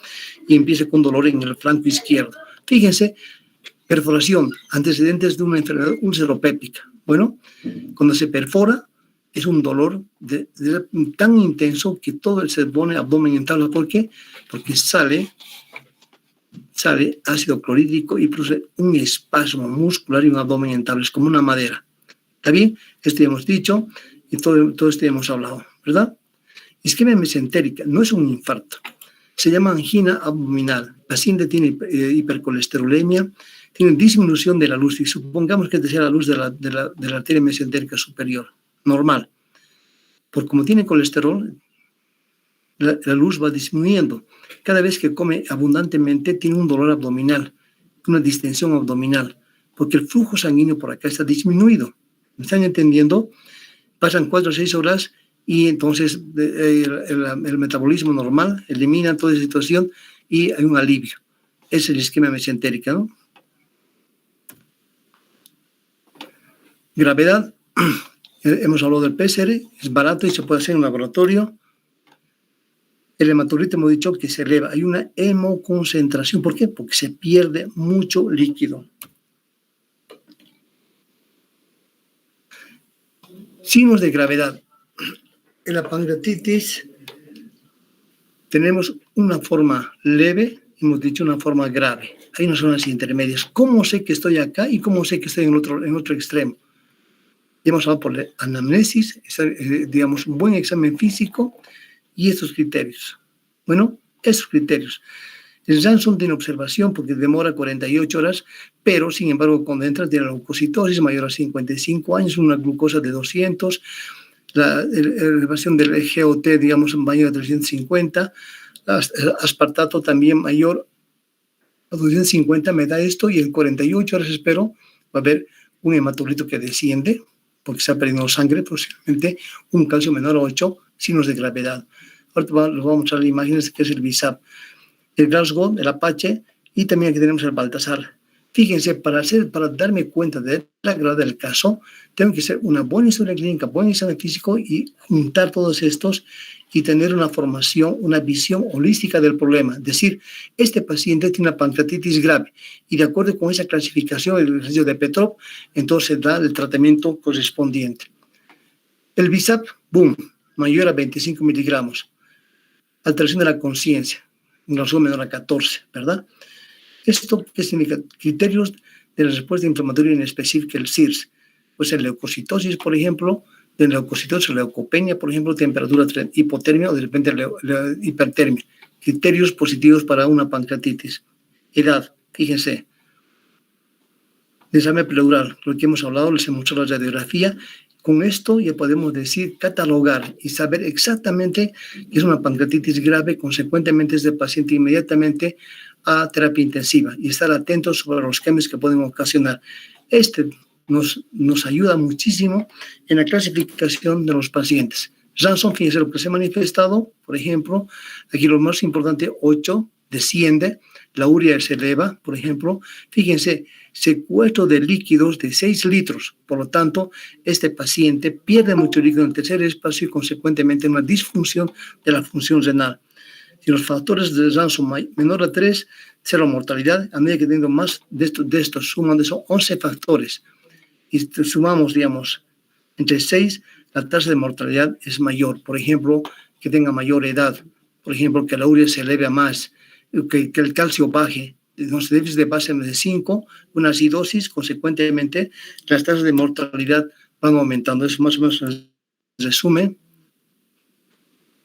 y empieza con dolor en el flanco izquierdo. Fíjense, perforación, antecedentes de una enfermedad ulceropéptica. Bueno, cuando se perfora, es un dolor tan intenso que todo se pone abdomen en tabla. ¿Por qué? Porque sale ácido clorhídrico y produce un espasmo muscular y un abdomen en tabla. Es como una madera. ¿Está bien? Esto ya hemos dicho y todo esto ya hemos hablado, ¿verdad? Isquemia mesentérica no es un infarto. Se llama angina abdominal. El paciente tiene hipercolesterolemia, tiene disminución de la luz, y supongamos que sea la luz de la arteria mesentérica superior, normal. Porque como tiene colesterol, la luz va disminuyendo. Cada vez que come abundantemente tiene un dolor abdominal, una distensión abdominal, porque el flujo sanguíneo por acá está disminuido. ¿Me están entendiendo? Pasan 4 o 6 horas y entonces el metabolismo normal elimina toda esa situación y hay un alivio. Ese es el isquemia mesentérica, ¿no? Gravedad. Hemos hablado del PCR, es barato y se puede hacer en un laboratorio. El hematocrito hemos dicho que se eleva, hay una hemoconcentración. ¿Por qué? Porque se pierde mucho líquido. Signos de gravedad. En la pancreatitis tenemos una forma leve, hemos dicho una forma grave. Hay unas zonas intermedias. ¿Cómo sé que estoy acá y cómo sé que estoy en otro extremo? Hemos hablado por la anamnesis, digamos, un buen examen físico y estos criterios. Bueno, estos criterios. El Jansson tiene observación porque demora 48 horas, pero sin embargo cuando entra tiene leucocitosis mayor a 55 años, una glucosa de 200, la elevación del GOT, digamos, mayor a 350, aspartato también mayor a 250, me da esto, y en 48 horas espero va a haber un hematocrito que desciende, porque se ha perdido sangre, posiblemente un calcio menor a 8, signos de gravedad. Ahora les voy a mostrar imágenes que es el BISAP, el Glasgow, el Apache, y también aquí tenemos el Baltasar. Fíjense, para darme cuenta de la gravedad del caso, tengo que hacer una buena historia clínica, buen examen físico y juntar todos estos y tener una formación, una visión holística del problema. Es decir, este paciente tiene una pancreatitis grave y de acuerdo con esa clasificación, el ejercicio de Petrov, entonces da el tratamiento correspondiente. El BISAP, boom, mayor a 25 miligramos. Alteración de la conciencia, un grado menor a 14, ¿verdad? ¿Esto qué significa? Criterios de la respuesta inflamatoria en específica, el CIRS. Pues en leucocitosis, por ejemplo, de leucocitosis, leucopenia, por ejemplo, temperatura, hipotermia o de repente hipertermia. Criterios positivos para una pancreatitis. Edad, fíjense. Examen pleural, lo que hemos hablado, les hemos hecho la radiografía. Con esto ya podemos decir, catalogar y saber exactamente que es una pancreatitis grave. Consecuentemente, este paciente inmediatamente a terapia intensiva y estar atentos sobre los cambios que pueden ocasionar. Este nos ayuda muchísimo en la clasificación de los pacientes. Jansson, fíjense lo que se ha manifestado, por ejemplo, aquí lo más importante, 8, desciende, la urea se eleva, por ejemplo, fíjense, secuestro de líquidos de 6 litros, por lo tanto, este paciente pierde mucho líquido en el tercer espacio y consecuentemente una disfunción de la función renal. Si los factores de Jansson menor a 3, cero mortalidad, a medida que tengo más de estos suman de esos 11 factores, y sumamos, digamos, entre 6, la tasa de mortalidad es mayor. Por ejemplo, que tenga mayor edad, por ejemplo, que la urea se eleve a más, que el calcio baje, los déficits de base de 5, una acidosis, consecuentemente, las tasas de mortalidad van aumentando. Eso más o menos el resumen.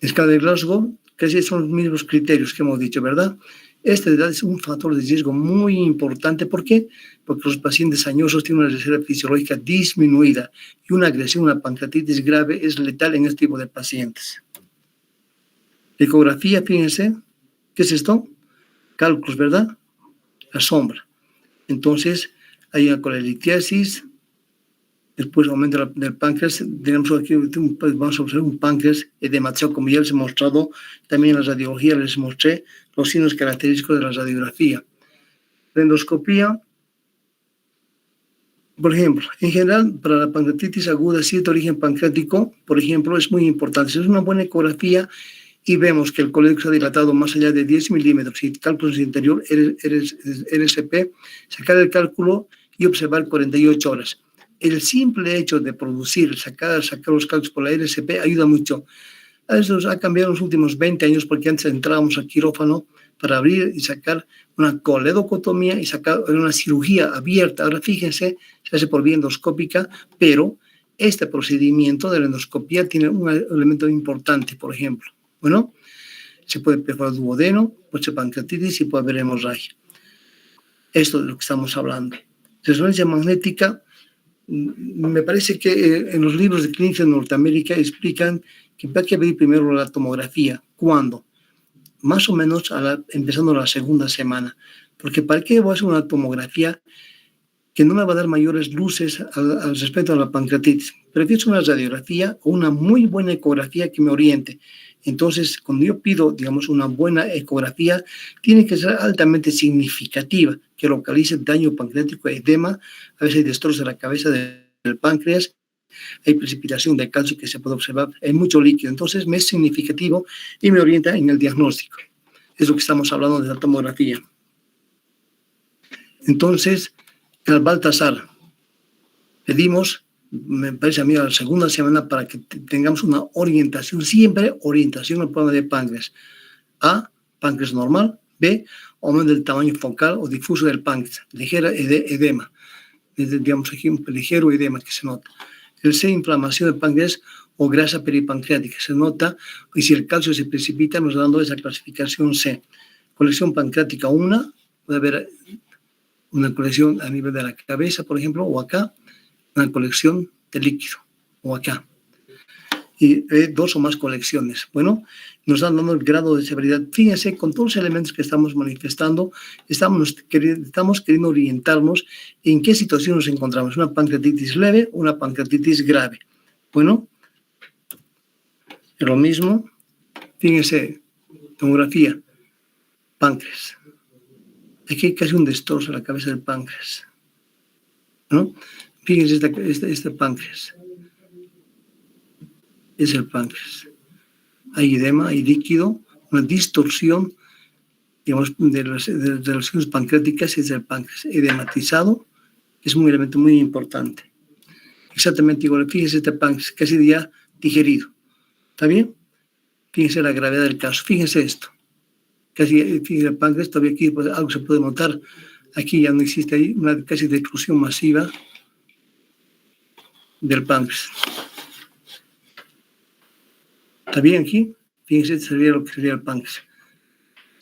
Escala de Glasgow, casi son los mismos criterios que hemos dicho, ¿verdad? Esta edad es un factor de riesgo muy importante. ¿Por qué? Porque los pacientes añosos tienen una reserva fisiológica disminuida y una agresión, una pancreatitis grave es letal en este tipo de pacientes. Ecografía, fíjense, ¿qué es esto? Cálculos, ¿verdad? La sombra. Entonces, hay una colelitiasis, después aumento del páncreas, tenemos aquí, vamos a observar un páncreas edematizado, como ya les he mostrado, también en la radiología les mostré los signos característicos de la radiografía. La endoscopía, por ejemplo, en general, para la pancreatitis aguda, si es de origen pancreático, por ejemplo, es muy importante. Si es una buena ecografía y vemos que el colédoco se ha dilatado más allá de 10 milímetros y cálculos interior, RSP, sacar el cálculo y observar 48 horas. El simple hecho de producir, sacar los cálculos por la RSP ayuda mucho. Eso ha cambiado en los últimos 20 años porque antes entrábamos al quirófano para abrir y sacar una coledocotomía y sacar una cirugía abierta. Ahora fíjense, se hace por vía endoscópica, pero este procedimiento de la endoscopía tiene un elemento importante, por ejemplo. Bueno, se puede perforar el duodeno, puede ser pancreatitis y puede haber hemorragia. Esto es de lo que estamos hablando. Resonancia magnética, me parece que en los libros de clínica de Norteamérica explican que hay que pedir primero la tomografía. ¿Cuándo? Más o menos empezando la segunda semana. Porque ¿para qué voy a hacer una tomografía que no me va a dar mayores luces al respecto a la pancreatitis? Prefiero una radiografía o una muy buena ecografía que me oriente. Entonces, cuando yo pido, digamos, una buena ecografía, tiene que ser altamente significativa, que localice daño pancreático, edema, a veces destroza la cabeza del páncreas, hay precipitación de calcio que se puede observar, hay mucho líquido. Entonces, me es significativo y me orienta en el diagnóstico. Es lo que estamos hablando de la tomografía. Entonces, al Baltasar, pedimos, me parece a mí, a la segunda semana para que tengamos una orientación, siempre orientación al problema de páncreas. A, páncreas normal. B, aumento del tamaño focal o difuso del páncreas, ligera edema. Digamos aquí un ligero edema que se nota. El C, inflamación del páncreas o grasa peripancreática, se nota, y si el calcio se precipita, nos dando esa clasificación C. Colección pancreática 1, puede haber una colección a nivel de la cabeza, por ejemplo, o acá, una colección de líquido, o acá. Y 2 o más colecciones. Bueno, nos dan dando el grado de severidad. Fíjense, con todos los elementos que estamos manifestando, estamos queriendo orientarnos en qué situación nos encontramos. Una pancreatitis leve, una pancreatitis grave. Bueno, es lo mismo. Fíjense, tomografía, páncreas. Aquí hay casi un destrozo en la cabeza del páncreas, ¿no? Fíjense este páncreas. Es el páncreas. Hay edema, hay líquido, una distorsión, digamos, de las relaciones pancreáticas es el páncreas. Edematizado es un elemento muy importante. Exactamente igual. Fíjense este páncreas, casi ya digerido. ¿Está bien? Fíjense la gravedad del caso. Fíjense esto. Fíjense el páncreas, todavía aquí pues, algo se puede notar. Aquí ya no existe ahí una casi destrucción masiva del páncreas. ¿Está bien aquí? Fíjense, sería lo que sería el páncreas.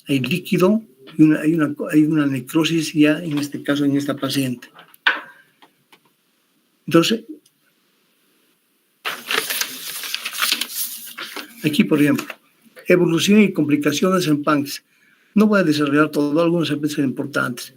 Hay líquido y hay una necrosis ya en este caso, en esta paciente. Entonces, aquí, por ejemplo, evolución y complicaciones en páncreas. No voy a desarrollar todo, algunos aspectos importantes.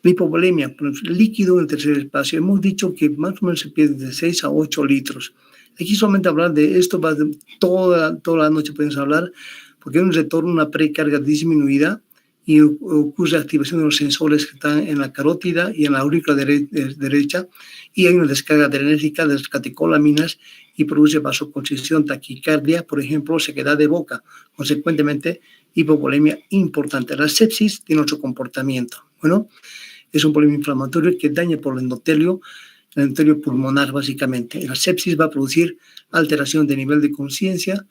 La hipovolemia, líquido en el tercer espacio. Hemos dicho que más o menos se pierde de 6 a 8 litros. Aquí solamente hablar de esto, va de toda la noche podemos hablar, porque hay un retorno, una precarga disminuida y ocurre activación de los sensores que están en la carótida y en la aurícula derecha, y hay una descarga adrenérgica de las catecolaminas y produce vasoconstricción, taquicardia, por ejemplo, sequedad de boca. Consecuentemente, hipovolemia importante. La sepsis tiene otro comportamiento. Bueno, es un problema inflamatorio que daña por el endotelio pulmonar, básicamente. La sepsis va a producir alteración de nivel de conciencia,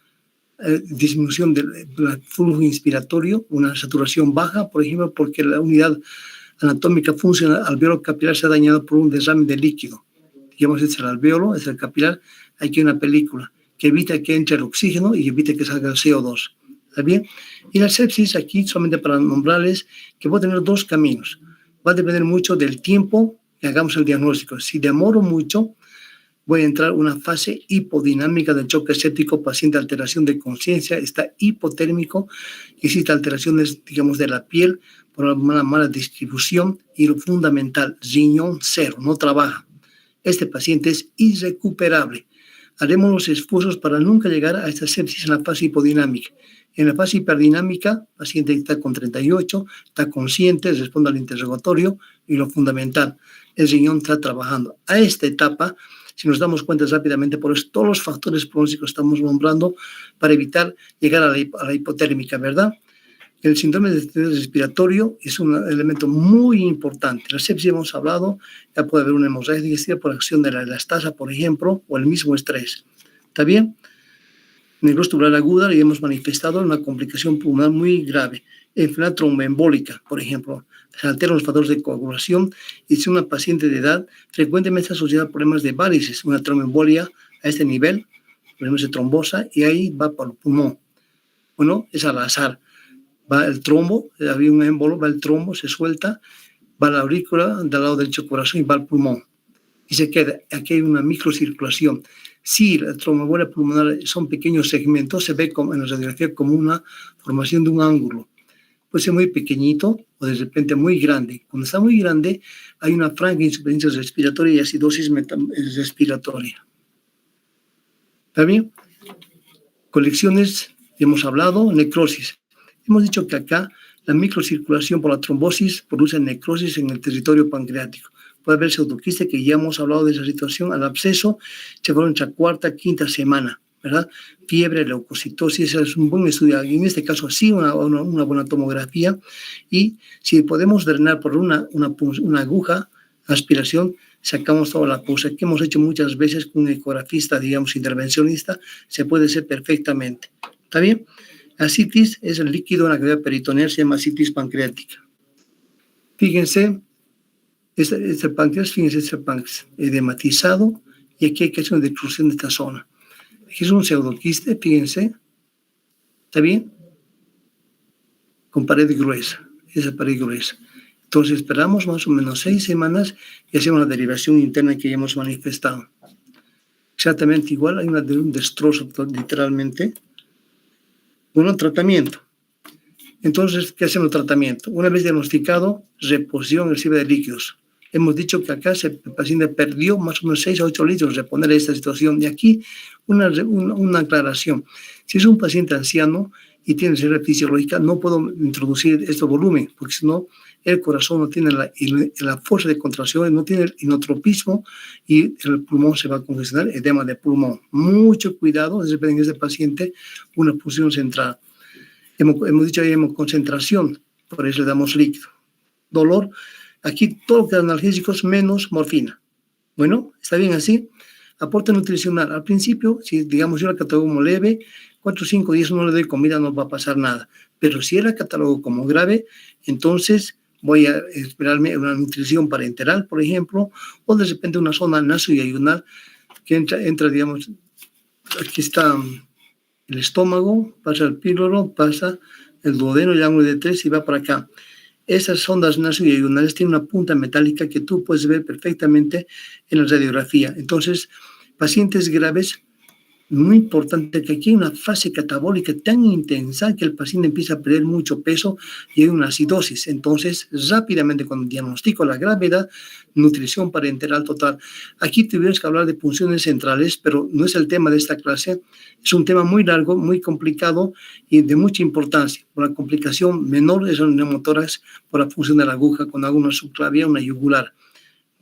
disminución del flujo inspiratorio, una saturación baja, por ejemplo, porque la unidad anatómica funcional alveolo capilar se ha dañado por un derrame de líquido. Digamos, es el alveolo, es el capilar, aquí hay una película que evita que entre el oxígeno y evita que salga el CO2. ¿Está bien? Y la sepsis, aquí solamente para nombrarles que va a tener dos caminos. Va a depender mucho del tiempo que hagamos el diagnóstico. Si demoro mucho, voy a entrar en una fase hipodinámica del choque séptico, paciente alteración de conciencia, está hipotérmico, existe alteraciones, digamos, de la piel por una mala distribución y lo fundamental, riñón cero, no trabaja. Este paciente es irrecuperable. Haremos los esfuerzos para nunca llegar a esta sepsis en la fase hipodinámica. En la fase hiperdinámica, el paciente está con 38, está consciente, responde al interrogatorio y lo fundamental, el riñón está trabajando. A esta etapa, si nos damos cuenta rápidamente, por eso todos los factores pronósticos estamos nombrando para evitar llegar a la hipotérmica, ¿verdad? El síndrome de estrés respiratorio es un elemento muy importante. La sepsis hemos hablado, ya puede haber una hemorragia digestiva por acción de la elastasa, por ejemplo, o el mismo estrés. ¿Está bien? Necrosis tubular aguda y hemos manifestado una complicación pulmonar muy grave. Enfermedad tromboembólica, por ejemplo. Se alteran los factores de coagulación y si una paciente de edad frecuentemente está asociada a problemas de varices, una tromboembolia a este nivel, problemas de trombosa, y ahí va para el pulmón. Bueno, es al azar. Va el trombo, había un émbolo, va el trombo, se suelta, va a la aurícula del lado derecho del corazón y va al pulmón. Y se queda. Aquí hay una microcirculación. Si la tromboembolia pulmonar son pequeños segmentos, se ve como en la radiografía como una formación de un ángulo. Puede ser muy pequeñito o de repente muy grande. Cuando está muy grande, hay una franca insuficiencia respiratoria y acidosis respiratoria. ¿Está bien? Colecciones, hemos hablado, necrosis. Hemos dicho que acá la microcirculación por la trombosis produce necrosis en el territorio pancreático. Puede haber pseudoquiste, que ya hemos hablado de esa situación, al absceso, se fue en la cuarta, quinta semana, ¿verdad? Fiebre, leucocitosis, es un buen estudio. Y en este caso, sí, una buena tomografía. Y si podemos drenar por una aguja, aspiración, sacamos toda la pus, que hemos hecho muchas veces con un ecografista, digamos, intervencionista, se puede hacer perfectamente. ¿Está bien? La citis es el líquido en la cavidad peritoneal, se llama citis pancreática. Fíjense, este páncreas, fíjense, este páncreas edematizado, y aquí hay que hacer una declusión de esta zona. Aquí es un pseudoquiste, fíjense, ¿está bien? Con pared gruesa, esa pared gruesa. Entonces esperamos más o menos 6 semanas y hacemos la derivación interna que ya hemos manifestado. Exactamente igual, hay un destrozo literalmente. Bueno, tratamiento. Entonces, ¿qué hacemos el tratamiento? Una vez diagnosticado, reposición excesiva de líquidos. Hemos dicho que acá el paciente perdió más o menos 6 a 8 litros, reponer esta situación. Y aquí una aclaración. Si es un paciente anciano y tiene necesidad fisiológica, no puedo introducir este volumen, porque si no, el corazón no tiene la fuerza de contracción, no tiene el inotropismo y el pulmón se va a congestionar, edema de pulmón. Mucho cuidado, en este paciente, una punción central. Hemos dicho ahí concentración, por eso le damos líquido. Dolor, aquí todo lo que es analgésicos menos morfina. Bueno, ¿está bien así? Aporte nutricional. Al principio, si digamos yo la catalogo como leve, 4, 5 días no le doy comida, no va a pasar nada. Pero si la catalogo como grave, entonces voy a esperarme una nutrición parenteral, por ejemplo, o de repente una zona nasoyayunal que entra, digamos, aquí está el estómago, pasa el píloro, pasa el duodeno, el ángulo de 3 y va para acá. Esas sondas nasoyayunales tienen una punta metálica que tú puedes ver perfectamente en la radiografía. Entonces, pacientes graves muy importante que aquí hay una fase catabólica tan intensa que el paciente empieza a perder mucho peso y hay una acidosis. Entonces, rápidamente cuando diagnostico la gravedad, nutrición parenteral total. Aquí tuvimos que hablar de punciones centrales, pero no es el tema de esta clase. Es un tema muy largo, muy complicado y de mucha importancia. Una complicación menor es el neumotórax por la función de la aguja con alguna subclavia, una yugular.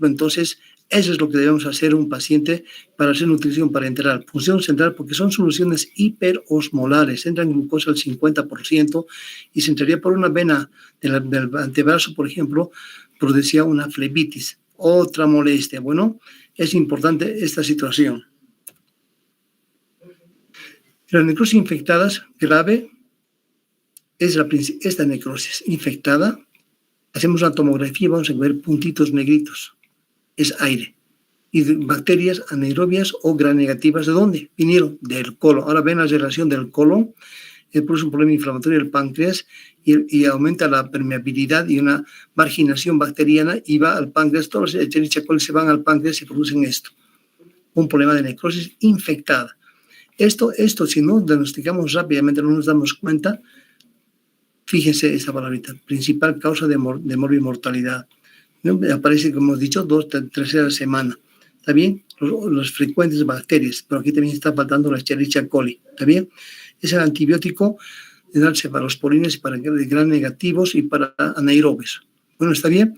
Entonces, eso es lo que debemos hacer un paciente para hacer nutrición parenteral. Función central porque son soluciones hiperosmolares, entran glucosa al 50% y se entraría por una vena del antebrazo, por ejemplo, producía una flebitis, otra molestia. Bueno, es importante esta situación. Las necrosis infectadas grave es esta necrosis infectada. Hacemos una tomografía y vamos a ver puntitos negritos. Es aire. Y bacterias anaerobias o gram negativas, ¿de dónde? Vinieron del colon. Ahora ven la relación del colon, produce un problema inflamatorio del páncreas y aumenta la permeabilidad y una marginación bacteriana y va al páncreas. Todos los Escherichia coli se van al páncreas y producen esto. Un problema de necrosis infectada. Esto si no diagnosticamos rápidamente, no nos damos cuenta, fíjense esta palabrita, principal causa de morbimortalidad. Aparece, como hemos dicho, 2-3 a la semana. ¿Está bien? Los frecuentes bacterias, pero aquí también está faltando la Escherichia coli. ¿Está bien? Es el antibiótico de darse para los polines, para gram negativos y para anaerobios. Bueno, ¿está bien?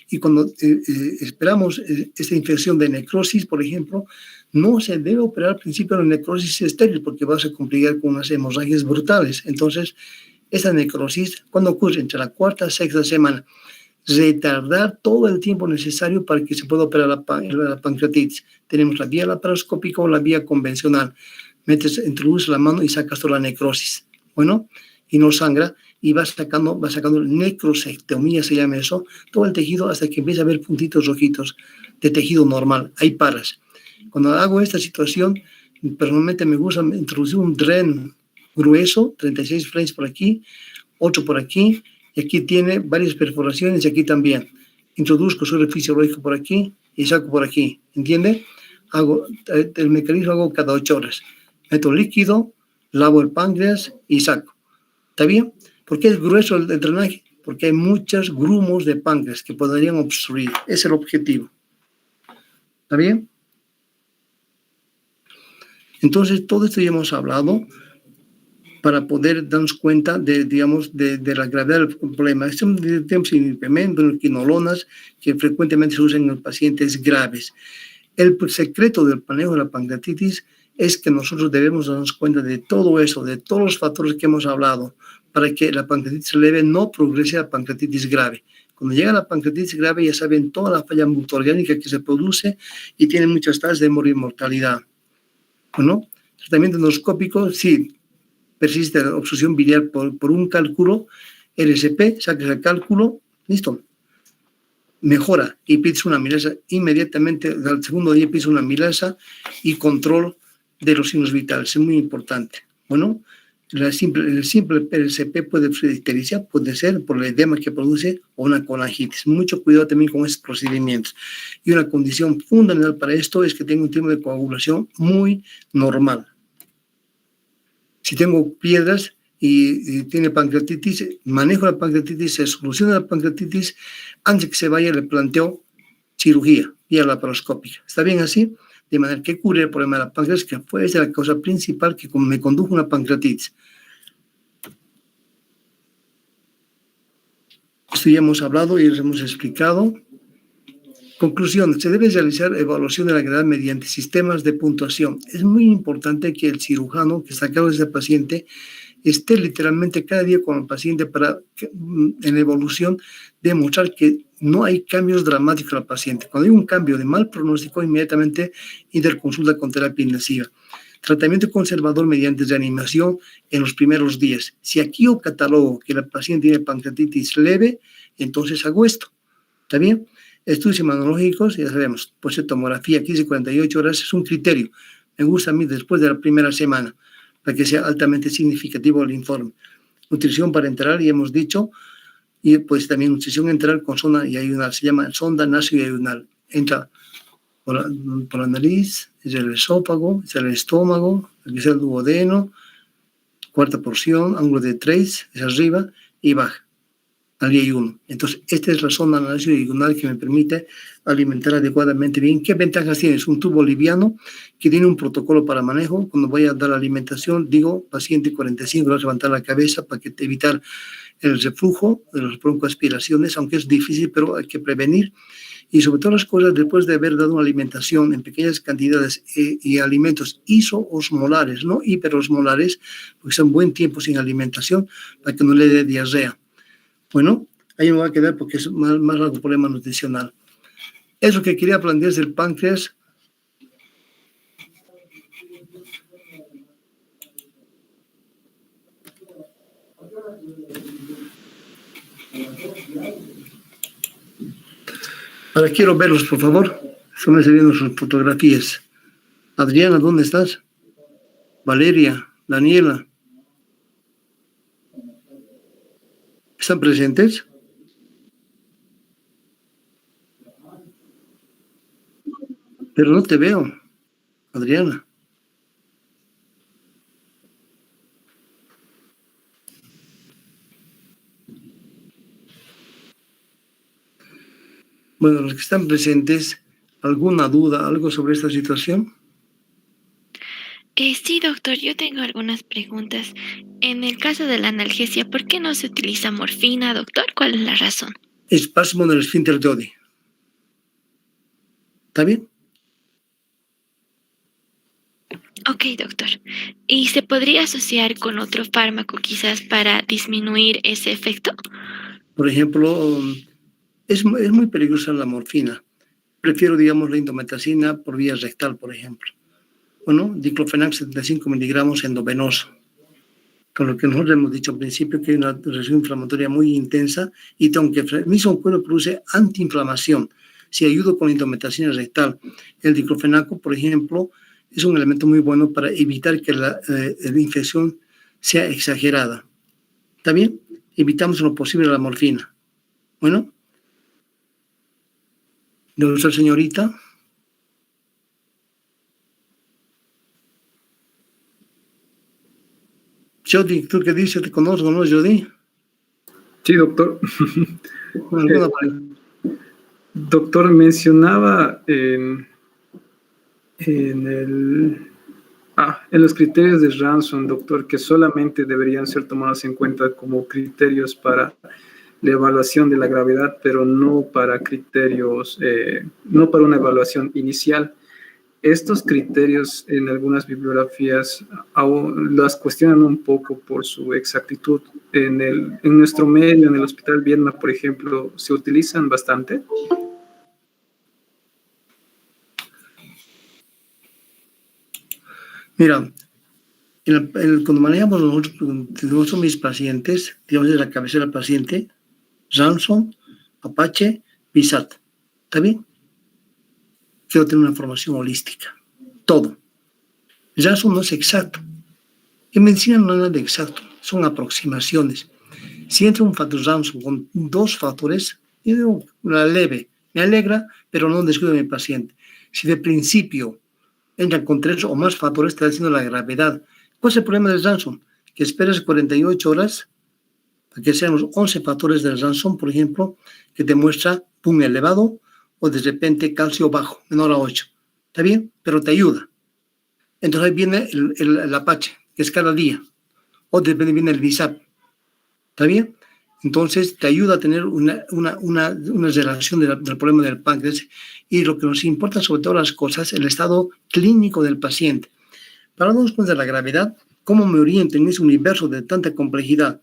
Y cuando esperamos esta infección de necrosis, por ejemplo, no se debe operar al principio de la necrosis estéril porque vas a complicar con unas hemorragias brutales. Entonces, esta necrosis, ¿cuándo ocurre? Entre la 4ª y 6ª semana. Retardar todo el tiempo necesario para que se pueda operar la pancreatitis. Tenemos la vía laparoscópica o la vía convencional. Introduces la mano y sacas toda la necrosis. Bueno, y no sangra y va sacando necrosectomía, se llama eso, todo el tejido hasta que empieza a haber puntitos rojitos de tejido normal. Ahí paras. Cuando hago esta situación, personalmente me gusta introducir un dren grueso, 36 frames por aquí, 8 por aquí, y aquí tiene varias perforaciones y aquí también. Introduzco suero fisiológico por aquí y saco por aquí, ¿entiende? El mecanismo hago cada 8 horas. Meto líquido, lavo el páncreas y saco. ¿Está bien? ¿Por qué es grueso el drenaje? Porque hay muchos grumos de páncreas que podrían obstruir. Ese es el objetivo. ¿Está bien? Entonces, todo esto ya hemos hablado para poder darnos cuenta de la gravedad del problema. Tenemos quinolonas que frecuentemente se usan en los pacientes graves. El secreto del manejo de la pancreatitis es que nosotros debemos darnos cuenta de todo eso, de todos los factores que hemos hablado, para que la pancreatitis leve no progrese a pancreatitis grave. Cuando llega la pancreatitis grave, ya saben toda la falla multiorgánica que se produce y tiene muchas tasas de morbimortalidad. Bueno, tratamiento endoscópico, sí, persiste la obstrucción biliar por un cálculo, LSP, saques el cálculo, listo. Mejora y pides una amilasa inmediatamente, al segundo día pides una amilasa y control de los signos vitales, es muy importante. Bueno, el simple LSP puede ser ictericia, puede ser por el edema que produce o una colangitis. Mucho cuidado también con estos procedimientos. Y una condición fundamental para esto es que tenga un tiempo de coagulación muy normal. Si tengo piedras y tiene pancreatitis, manejo la pancreatitis, se soluciona la pancreatitis, antes de que se vaya le planteo cirugía vía laparoscópica. ¿Está bien así? De manera que cure el problema de la pancreas, que fue esa la causa principal que me condujo a una pancreatitis. Esto ya hemos hablado y les hemos explicado. Conclusión, se debe realizar evaluación de la gravedad mediante sistemas de puntuación. Es muy importante que el cirujano que está a cargo de ese paciente esté literalmente cada día con el paciente para, en evolución, demostrar que no hay cambios dramáticos al paciente. Cuando hay un cambio de mal pronóstico, inmediatamente interconsulta con terapia intensiva. Tratamiento conservador mediante reanimación en los primeros días. Si aquí yo catalogo que el paciente tiene pancreatitis leve, entonces hago esto. ¿Está bien? Estudios inmunológicos, ya sabemos, pues tomografía 15-48 horas es un criterio. Me gusta a mí después de la primera semana, para que sea altamente significativo el informe. Nutrición parenteral, ya hemos dicho, y pues también nutrición enteral con sonda y ayunal. Se llama sonda naso y ayunal. Entra por la nariz, es el esófago, es el estómago, Aquí está el duodeno, cuarta porción, ángulo de 3, es arriba y baja. Allí hay 1. Entonces, esta es la zona diagonal que me permite alimentar adecuadamente bien. ¿Qué ventajas tiene? Es un tubo liviano que tiene un protocolo para manejo. Cuando voy a dar la alimentación, digo, paciente 45, vas a levantar la cabeza para evitar el reflujo de las broncoaspiraciones, aunque es difícil, pero hay que prevenir. Y sobre todo las cosas, después de haber dado una alimentación en pequeñas cantidades y alimentos isoosmolares, no hiperosmolares, porque son buen tiempo sin alimentación para que no le dé diarrea. Bueno, ahí me voy a quedar porque es más largo problema nutricional. Es lo que quería plantear del páncreas. Ahora quiero verlos, por favor. Estamos viendo sus fotografías. Adriana, ¿dónde estás? Valeria, Daniela. ¿Están presentes? Pero no te veo, Adriana. Bueno, los que están presentes, ¿alguna duda, algo sobre esta situación? Sí, doctor, yo tengo algunas preguntas. En el caso de la analgesia, ¿por qué no se utiliza morfina, doctor? ¿Cuál es la razón? Espasmo del esfínter de Oddi. ¿Está bien? Ok, doctor. ¿Y se podría asociar con otro fármaco quizás para disminuir ese efecto? Por ejemplo, es muy peligrosa la morfina. Prefiero, digamos, la indometacina por vía rectal, por ejemplo. Bueno, diclofenac 75 miligramos endovenoso. Con lo que nosotros hemos dicho al principio, que hay una reacción inflamatoria muy intensa y aunque el mismo cuerpo produce antiinflamación, si ayudo con la indometacina rectal, el diclofenaco, por ejemplo, es un elemento muy bueno para evitar que la infección sea exagerada. ¿Está bien? Evitamos lo posible la morfina. Bueno. Nuestra señorita. Jody, ¿tú qué dices? ¿Te conozco, no, Jody? Sí, doctor. Doctor, mencionaba en los criterios de Ranson, doctor, que solamente deberían ser tomados en cuenta como criterios para la evaluación de la gravedad, pero no para criterios, no para una evaluación inicial. Estos criterios en algunas bibliografías las cuestionan un poco por su exactitud. En nuestro medio, en el Hospital Viedma, por ejemplo, ¿se utilizan bastante? Mira, cuando manejamos nosotros mis pacientes, digamos de la cabecera del paciente, Ranson, Apache, PISAT. ¿Está bien? Quiero tener una formación holística. Todo. Ranson no es exacto. En medicina no hay nada de exacto. Son aproximaciones. Si entra un factor Ranson con 2 factores, yo digo, la leve. Me alegra, pero no descuido a mi paciente. Si de principio entran con 3 o más factores, está diciendo la gravedad. ¿Cuál es el problema del Ranson? Que esperes 48 horas para que sean los 11 factores del Ranson, por ejemplo, que te muestra pum elevado o de repente calcio bajo, menor a 8. ¿Está bien? Pero te ayuda. Entonces ahí viene el Apache, que es cada día. O de repente viene el BISAP. ¿Está bien? Entonces te ayuda a tener una relación del problema del páncreas y lo que nos importa sobre todas las cosas, el estado clínico del paciente. Para darnos cuenta de la gravedad, cómo me oriento en ese universo de tanta complejidad,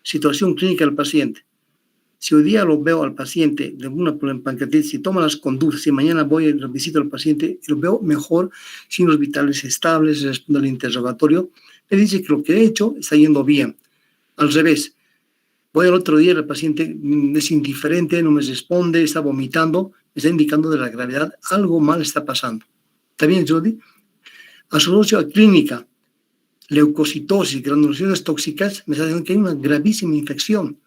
situación clínica del paciente. Si hoy día lo veo al paciente de una pancreatitis, si toma las conductas, si mañana voy y visito al paciente y lo veo mejor, signos vitales estables, responde al interrogatorio, me dice que lo que he hecho está yendo bien. Al revés, voy al otro día, el paciente es indiferente, no me responde, está vomitando, me está indicando de la gravedad, algo mal está pasando. ¿Está bien, Jody? Asocio a clínica, leucocitosis, granulocitos tóxicas, me está diciendo que hay una gravísima infección.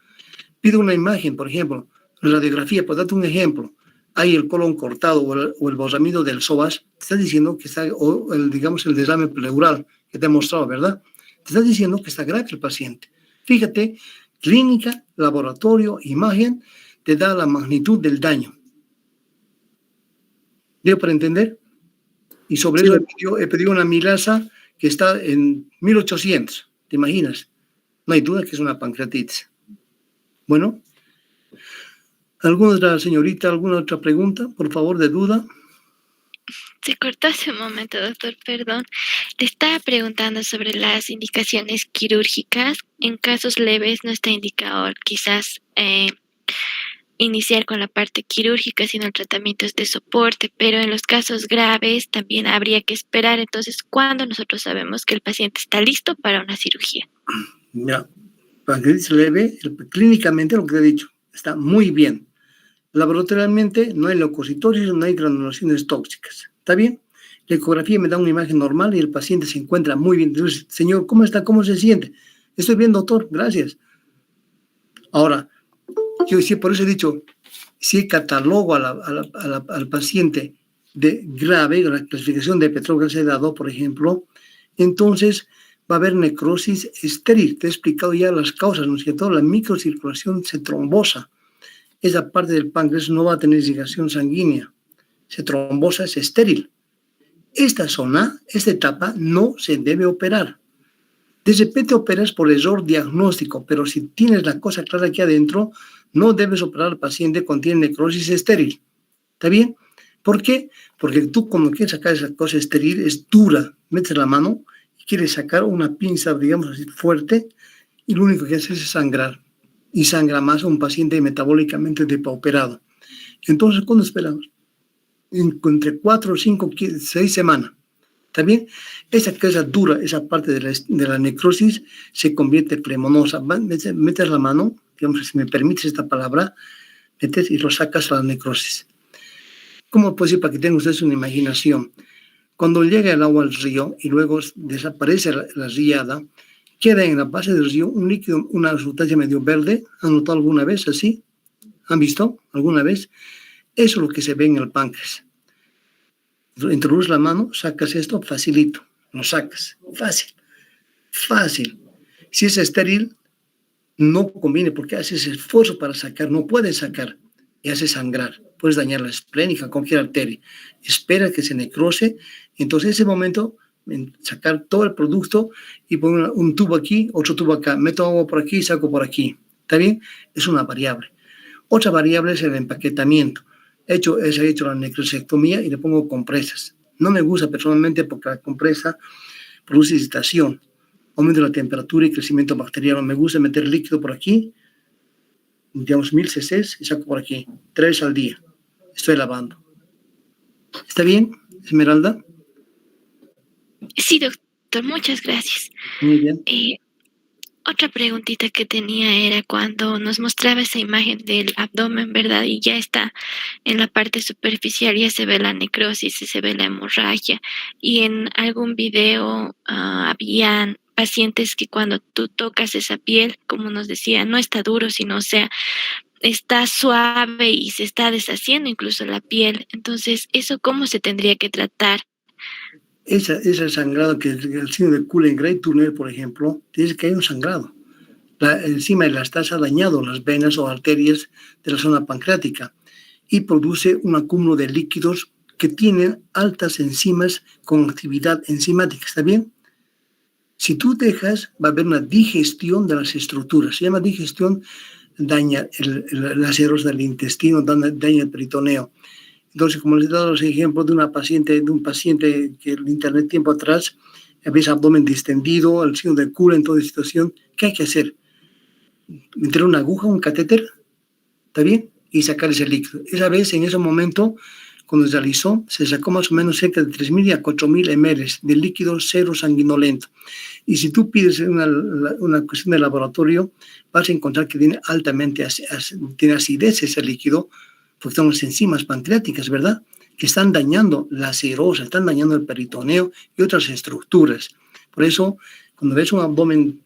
Pido una imagen, por ejemplo, radiografía, por darte un ejemplo. hay el colon cortado o el bosamido del psoas, te está diciendo que está, o el deslame pleural que te he mostrado, ¿verdad? Te está diciendo que está grave el paciente. Fíjate, clínica, laboratorio, imagen, te da la magnitud del daño. ¿Dio para entender? Y sobre eso he pedido una amilasa que está en 1800, ¿te imaginas? No hay duda que es una pancreatitis. Bueno, ¿alguna otra señorita, alguna otra pregunta, por favor, de duda? Se cortó hace un momento, doctor, perdón. Le estaba preguntando sobre las indicaciones quirúrgicas. En casos leves no está indicado quizás iniciar con la parte quirúrgica, sino el tratamiento es de soporte, pero en los casos graves también habría que esperar. Entonces, ¿cuándo nosotros sabemos que el paciente está listo para una cirugía? Ya, pancreatitis leve, clínicamente lo que te he dicho, está muy bien. Laboratorialmente no hay leucocitosis, no hay granulaciones tóxicas. ¿Está bien? La ecografía me da una imagen normal y el paciente se encuentra muy bien. Entonces, señor, ¿cómo está? ¿Cómo se siente? Estoy bien, doctor, gracias. Ahora, yo sí, por eso he dicho, si catalogo al paciente de grave, la clasificación de Petrov que se ha dado, por ejemplo, entonces va a haber necrosis estéril. Te he explicado ya las causas, ¿no es cierto? La microcirculación se trombosa. Esa parte del páncreas no va a tener irrigación sanguínea. Se trombosa, es estéril. Esta zona, esta etapa, no se debe operar. De repente operas por error diagnóstico, pero si tienes la cosa clara aquí adentro, no debes operar al paciente cuando tiene necrosis estéril. ¿Está bien? ¿Por qué? Porque tú cuando quieres sacar esa cosa estéril, es dura. Metes la mano y quieres sacar una pinza, digamos así, fuerte, y lo único que haces es sangrar. Y sangra más a un paciente metabólicamente depauperado. Entonces, ¿cuándo esperamos? Entre 4, 5, 6 semanas. ¿Está bien? Esa cosa dura, esa parte de la necrosis, se convierte flemonosa. Metes la mano, digamos, si me permites esta palabra, metes y lo sacas a la necrosis. ¿Cómo puede ser para que tengan ustedes una imaginación? Cuando llega el agua al río y luego desaparece la riada, queda en la base del río un líquido, una sustancia medio verde. ¿Han notado alguna vez así? ¿Han visto alguna vez? Eso es lo que se ve en el páncreas. Introduces la mano, sacas esto, facilito, lo sacas, fácil. Si es estéril, no conviene porque haces esfuerzo para sacar, no puedes sacar y haces sangrar, puedes dañar la esplénica, cualquier arteria. Espera que se necrose, entonces en ese momento sacar todo el producto y poner un tubo aquí, otro tubo acá, meto agua por aquí y saco por aquí. ¿Está bien? Es una variable. Otra variable es el empaquetamiento. He hecho la necrosectomía y le pongo compresas. No me gusta personalmente porque la compresa produce irritación, aumenta la temperatura y crecimiento bacteriano. Me gusta meter líquido por aquí, digamos 1000 cc y saco por aquí, 3 al día. Estoy lavando. ¿Está bien, Esmeralda? Sí, doctor, muchas gracias. Muy bien. Otra preguntita que tenía era cuando nos mostraba esa imagen del abdomen, ¿verdad? Y ya está en la parte superficial, ya se ve la necrosis, se ve la hemorragia. Y en algún video habían pacientes que cuando tú tocas esa piel, como nos decía, no está duro, sino, o sea, está suave y se está deshaciendo incluso la piel. Entonces, ¿eso cómo se tendría que tratar? Ese sangrado que es el signo de Cullen-Gray-Turner, por ejemplo, dice que hay un sangrado. La enzima elastasa ha dañado las venas o arterias de la zona pancreática y produce un acúmulo de líquidos que tienen altas enzimas con actividad enzimática. ¿Está bien? Si tú dejas, va a haber una digestión de las estructuras. Se llama digestión, daña las aeros del intestino, daña el peritoneo. Entonces, como les he dado los ejemplos de un paciente que en internet tiempo atrás había ese abdomen distendido, el signo de Cullen en toda situación, ¿qué hay que hacer? Meter una aguja, un catéter, ¿está bien? Y sacar ese líquido. Esa vez, en ese momento, cuando se realizó, se sacó más o menos cerca de 3.000 a 4.000 ml de líquido cero sanguinolento. Y si tú pides una cuestión de laboratorio, vas a encontrar que tiene tiene acidez ese líquido, porque son las enzimas pancreáticas, ¿verdad? Que están dañando la serosa, están dañando el peritoneo y otras estructuras. Por eso, cuando ves un abdomen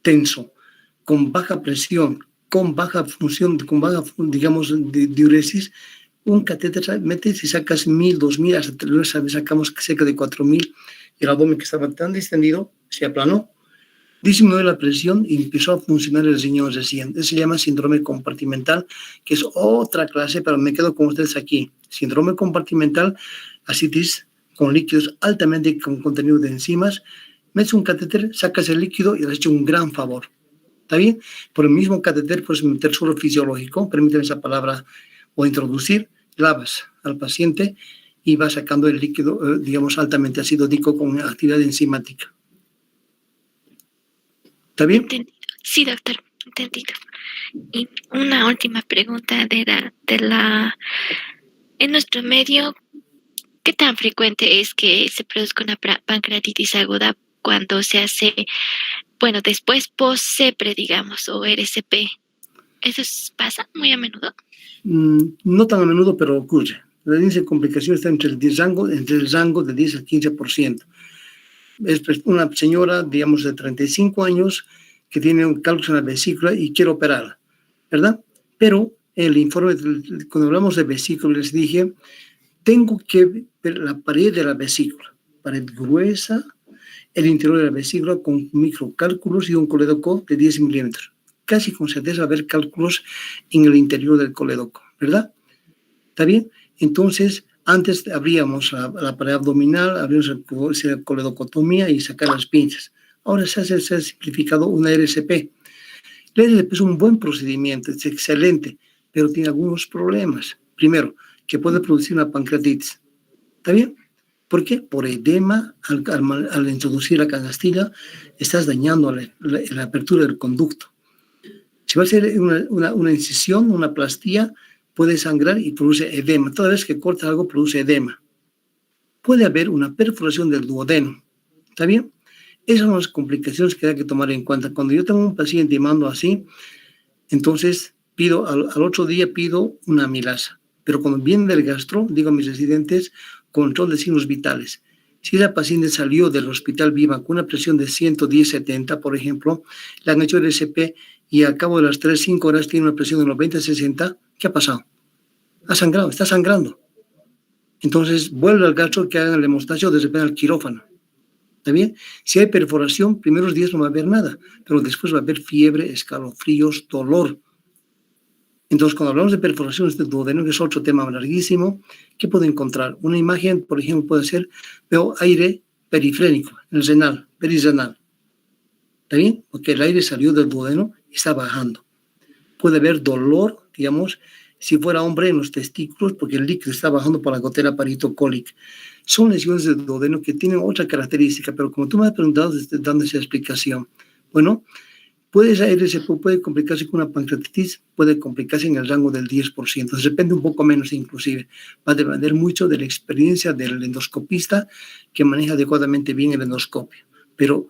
tenso, con baja presión, con baja función, digamos, de diuresis, un catéter, metes y sacas 1000, 2000, hasta sacamos cerca de 4000. El abdomen que estaba tan distendido se aplanó, disminuyó la presión y empezó a funcionar el riñón recién. Eso se llama síndrome compartimental, que es otra clase, pero me quedo con ustedes aquí. Síndrome compartimental, ascitis con líquidos altamente con contenido de enzimas. Metes un catéter, sacas el líquido y le has hecho un gran favor. ¿Está bien? Por el mismo catéter puedes meter suelo fisiológico, permíteme esa palabra, o introducir, lavas al paciente y vas sacando el líquido, digamos, altamente acidótico con actividad enzimática. ¿Está bien? Entendido. Sí, doctor, entendido. Y una última pregunta en nuestro medio, ¿qué tan frecuente es que se produzca una pancreatitis aguda cuando se hace, bueno, después post-CEPRE, digamos, o RCP? ¿Eso pasa muy a menudo? No tan a menudo, pero ocurre. La índice de complicación está entre el rango de 10 al 15%. Es una señora, digamos, de 35 años que tiene un cálculo en la vesícula y quiere operarla, ¿verdad? Pero el informe, cuando hablamos de vesícula, les dije, tengo que ver la pared de la vesícula, pared gruesa, el interior de la vesícula con microcálculos y un colédoco de 10 milímetros. Casi con certeza va a haber cálculos en el interior del colédoco, ¿verdad? ¿Está bien? Entonces, antes abríamos la pared abdominal, abríamos la coledocotomía y sacar las pinzas. Ahora se ha simplificado una RCP. La RCP es un buen procedimiento, es excelente, pero tiene algunos problemas. Primero, que puede producir una pancreatitis. ¿Está bien? ¿Por qué? Por edema, al introducir la canastilla, estás dañando la apertura del conducto. Si va a ser una incisión, una plastía, puede sangrar y produce edema. Toda vez que corta algo, produce edema. Puede haber una perforación del duodeno. ¿Está bien? Esas son las complicaciones que hay que tomar en cuenta. Cuando yo tengo un paciente y mando así, entonces al otro día pido una amilasa. Pero cuando viene del gastro, digo a mis residentes, control de signos vitales. Si esa paciente salió del hospital viva con una presión de 110/70, por ejemplo, le han hecho el RCP y al cabo de las 3-5 horas tiene una presión de 90/60, ¿qué ha pasado? Ha sangrado, está sangrando. Entonces, vuelve al gastro que hagan el hemostasia o de repente al quirófano. ¿Está bien? Si hay perforación, primeros días no va a haber nada, pero después va a haber fiebre, escalofríos, dolor. Entonces, cuando hablamos de perforaciones del duodeno, que es otro tema larguísimo, ¿qué puedo encontrar? Una imagen, por ejemplo, puede ser, veo aire perifrénico, el renal, perirrenal. ¿Está bien? Porque el aire salió del duodeno y está bajando. Puede haber dolor, digamos, si fuera hombre en los testículos, porque el líquido está bajando por la gotera paritocólica. Son lesiones del duodeno que tienen otra característica, pero como tú me has preguntado, estoy dando esa explicación. Bueno, puede complicarse con una pancreatitis, puede complicarse en el rango del 10%, depende un poco menos inclusive. Va a depender mucho de la experiencia del endoscopista que maneja adecuadamente bien el endoscopio. Pero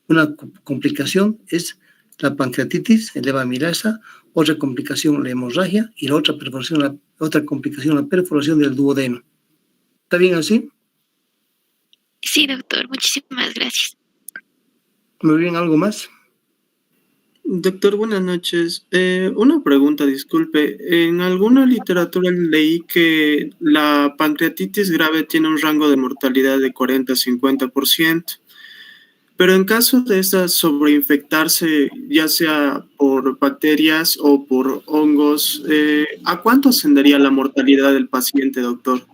una complicación es la pancreatitis, el amilasa, otra complicación la hemorragia y la otra complicación la perforación del duodeno. ¿Está bien así? Sí, doctor, muchísimas gracias. Muy bien, ¿algo más? Doctor, buenas noches. Una pregunta, disculpe. En alguna literatura leí que la pancreatitis grave tiene un rango de mortalidad de 40 a 50%, pero en caso de esta sobreinfectarse, ya sea por bacterias o por hongos, ¿a cuánto ascendería la mortalidad del paciente, doctor?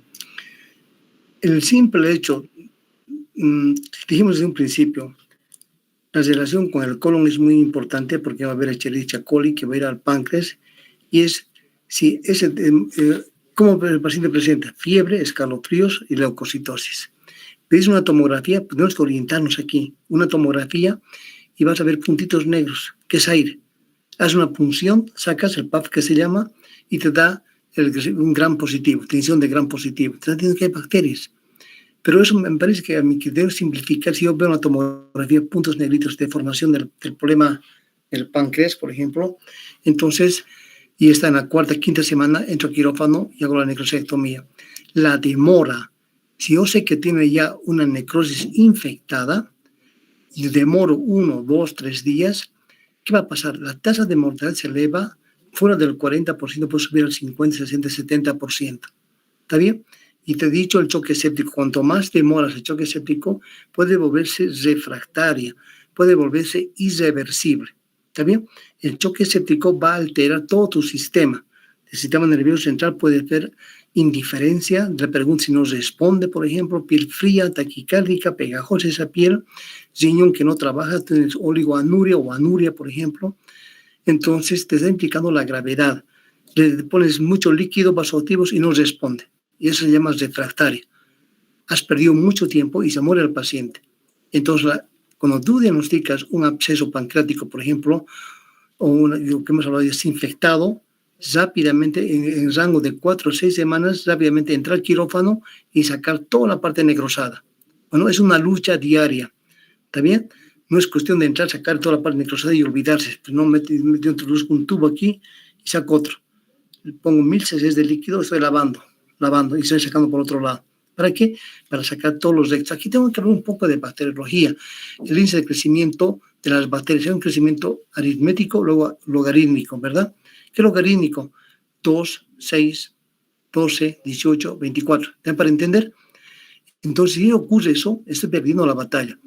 El simple hecho, dijimos desde un principio, la relación con el colon es muy importante porque va a haber Escherichia coli que va a ir al páncreas y es si cómo el paciente presenta fiebre, escalofríos y leucocitosis. Pedís una tomografía, pues tenemos que orientarnos aquí, una tomografía y vas a ver puntitos negros, que es aire. Haz una punción, sacas el PAF que se llama y te da un gran positivo, tensión de gran positivo. Te está diciendo que hay bacterias. Pero eso me parece que a mi criterio simplificar, si yo veo una tomografía, puntos negritos de formación del problema del páncreas, por ejemplo, entonces, y está en la cuarta, quinta semana, entro a quirófano y hago la necrosectomía. La demora, si yo sé que tiene ya una necrosis infectada, y demoro 1, 2, 3 días, ¿qué va a pasar? La tasa de mortalidad se eleva fuera del 40% puede subir al 50, 60, 70%. ¿Está bien? Y te he dicho el choque séptico, cuanto más demoras el choque séptico, puede volverse refractaria, puede volverse irreversible. ¿Está bien? El choque séptico va a alterar todo tu sistema. El sistema nervioso central puede ver indiferencia, le pregunto si no responde, por ejemplo, piel fría, taquicárdica, pegajosa esa piel, riñón que no trabaja, tienes oligoanuria o anuria, por ejemplo. Entonces te está implicando la gravedad. Le pones mucho líquido vasoactivos y no responde. Y eso se llama refractaria. Has perdido mucho tiempo y se muere el paciente. Entonces, cuando tú diagnosticas un absceso pancreático, por ejemplo, o lo que hemos hablado de desinfectado, rápidamente, en rango de 4 o 6 semanas, rápidamente entrar al quirófano y sacar toda la parte necrosada. Bueno, es una lucha diaria. ¿Está bien? No es cuestión de entrar, sacar toda la parte necrosada y olvidarse. Pues no introduzco un tubo aquí y saco otro. Le pongo 1000 cc de líquido, estoy lavando y estoy sacando por otro lado. ¿Para qué? Para sacar todos los rectos. Aquí tengo que hablar un poco de bacteriología. El índice de crecimiento de las bacterias es un crecimiento aritmético, luego logarítmico, ¿verdad? ¿Qué logarítmico? 2, 6, 12, 18, 24. ¿Están para entender? Entonces, si ocurre eso, estoy perdiendo la batalla.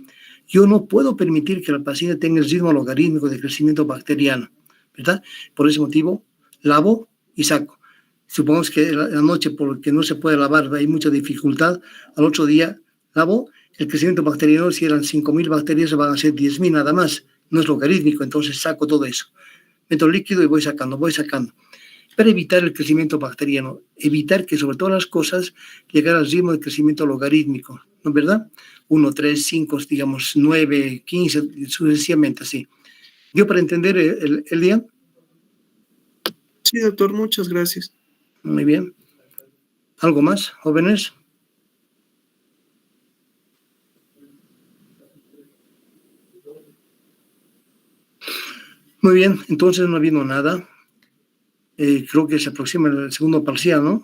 Yo no puedo permitir que el paciente tenga el ritmo logarítmico de crecimiento bacteriano, ¿verdad? Por ese motivo, lavo y saco. Supongamos que la noche, porque no se puede lavar, hay mucha dificultad, al otro día lavo, el crecimiento bacteriano, si eran 5.000 bacterias, van a ser 10.000 nada más, no es logarítmico, entonces saco todo eso. Meto líquido y voy sacando. Para evitar el crecimiento bacteriano, evitar que sobre todas las cosas llegar al ritmo de crecimiento logarítmico, ¿no es verdad? 1, 3, 5, digamos 9, 15, sucesivamente así. ¿Dio para entender el día? Sí, doctor, muchas gracias. Muy bien. ¿Algo más, jóvenes? Muy bien, entonces no ha habido nada. Creo que se aproxima el segundo parcial, ¿no?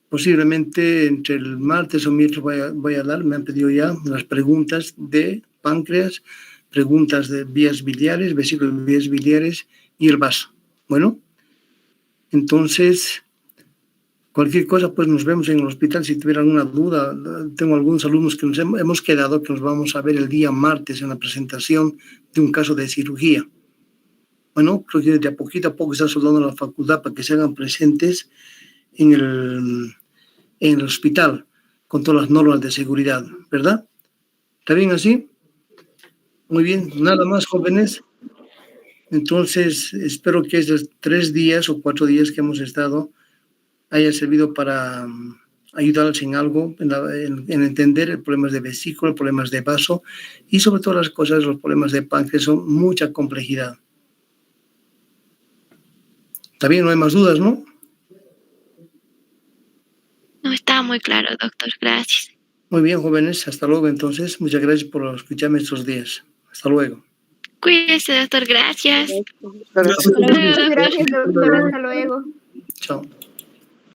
Posiblemente entre el martes o miércoles voy a dar, me han pedido ya las preguntas de páncreas, preguntas de vías biliares, vesículas de vías biliares y el vaso. Bueno, entonces, cualquier cosa, pues nos vemos en el hospital. Si tuviera alguna duda, tengo algunos alumnos que nos hemos quedado, que nos vamos a ver el día martes en la presentación de un caso de cirugía. Bueno, creo que de a poco está soldando la facultad para que se hagan presentes en el hospital con todas las normas de seguridad, ¿verdad? ¿Está bien así? Muy bien, nada más, jóvenes. Entonces, espero que esos 3 días o 4 días que hemos estado haya servido para ayudarles en algo, en entender problemas de vesícula, problemas de vaso y sobre todas las cosas, los problemas de páncreas son mucha complejidad. Está bien, no hay más dudas, ¿no? No, está muy claro, doctor. Gracias. Muy bien, jóvenes. Hasta luego, entonces. Muchas gracias por escucharme estos días. Hasta luego. Cuídese, doctor. Gracias. Gracias. Gracias, doctor. Hasta luego. Chao.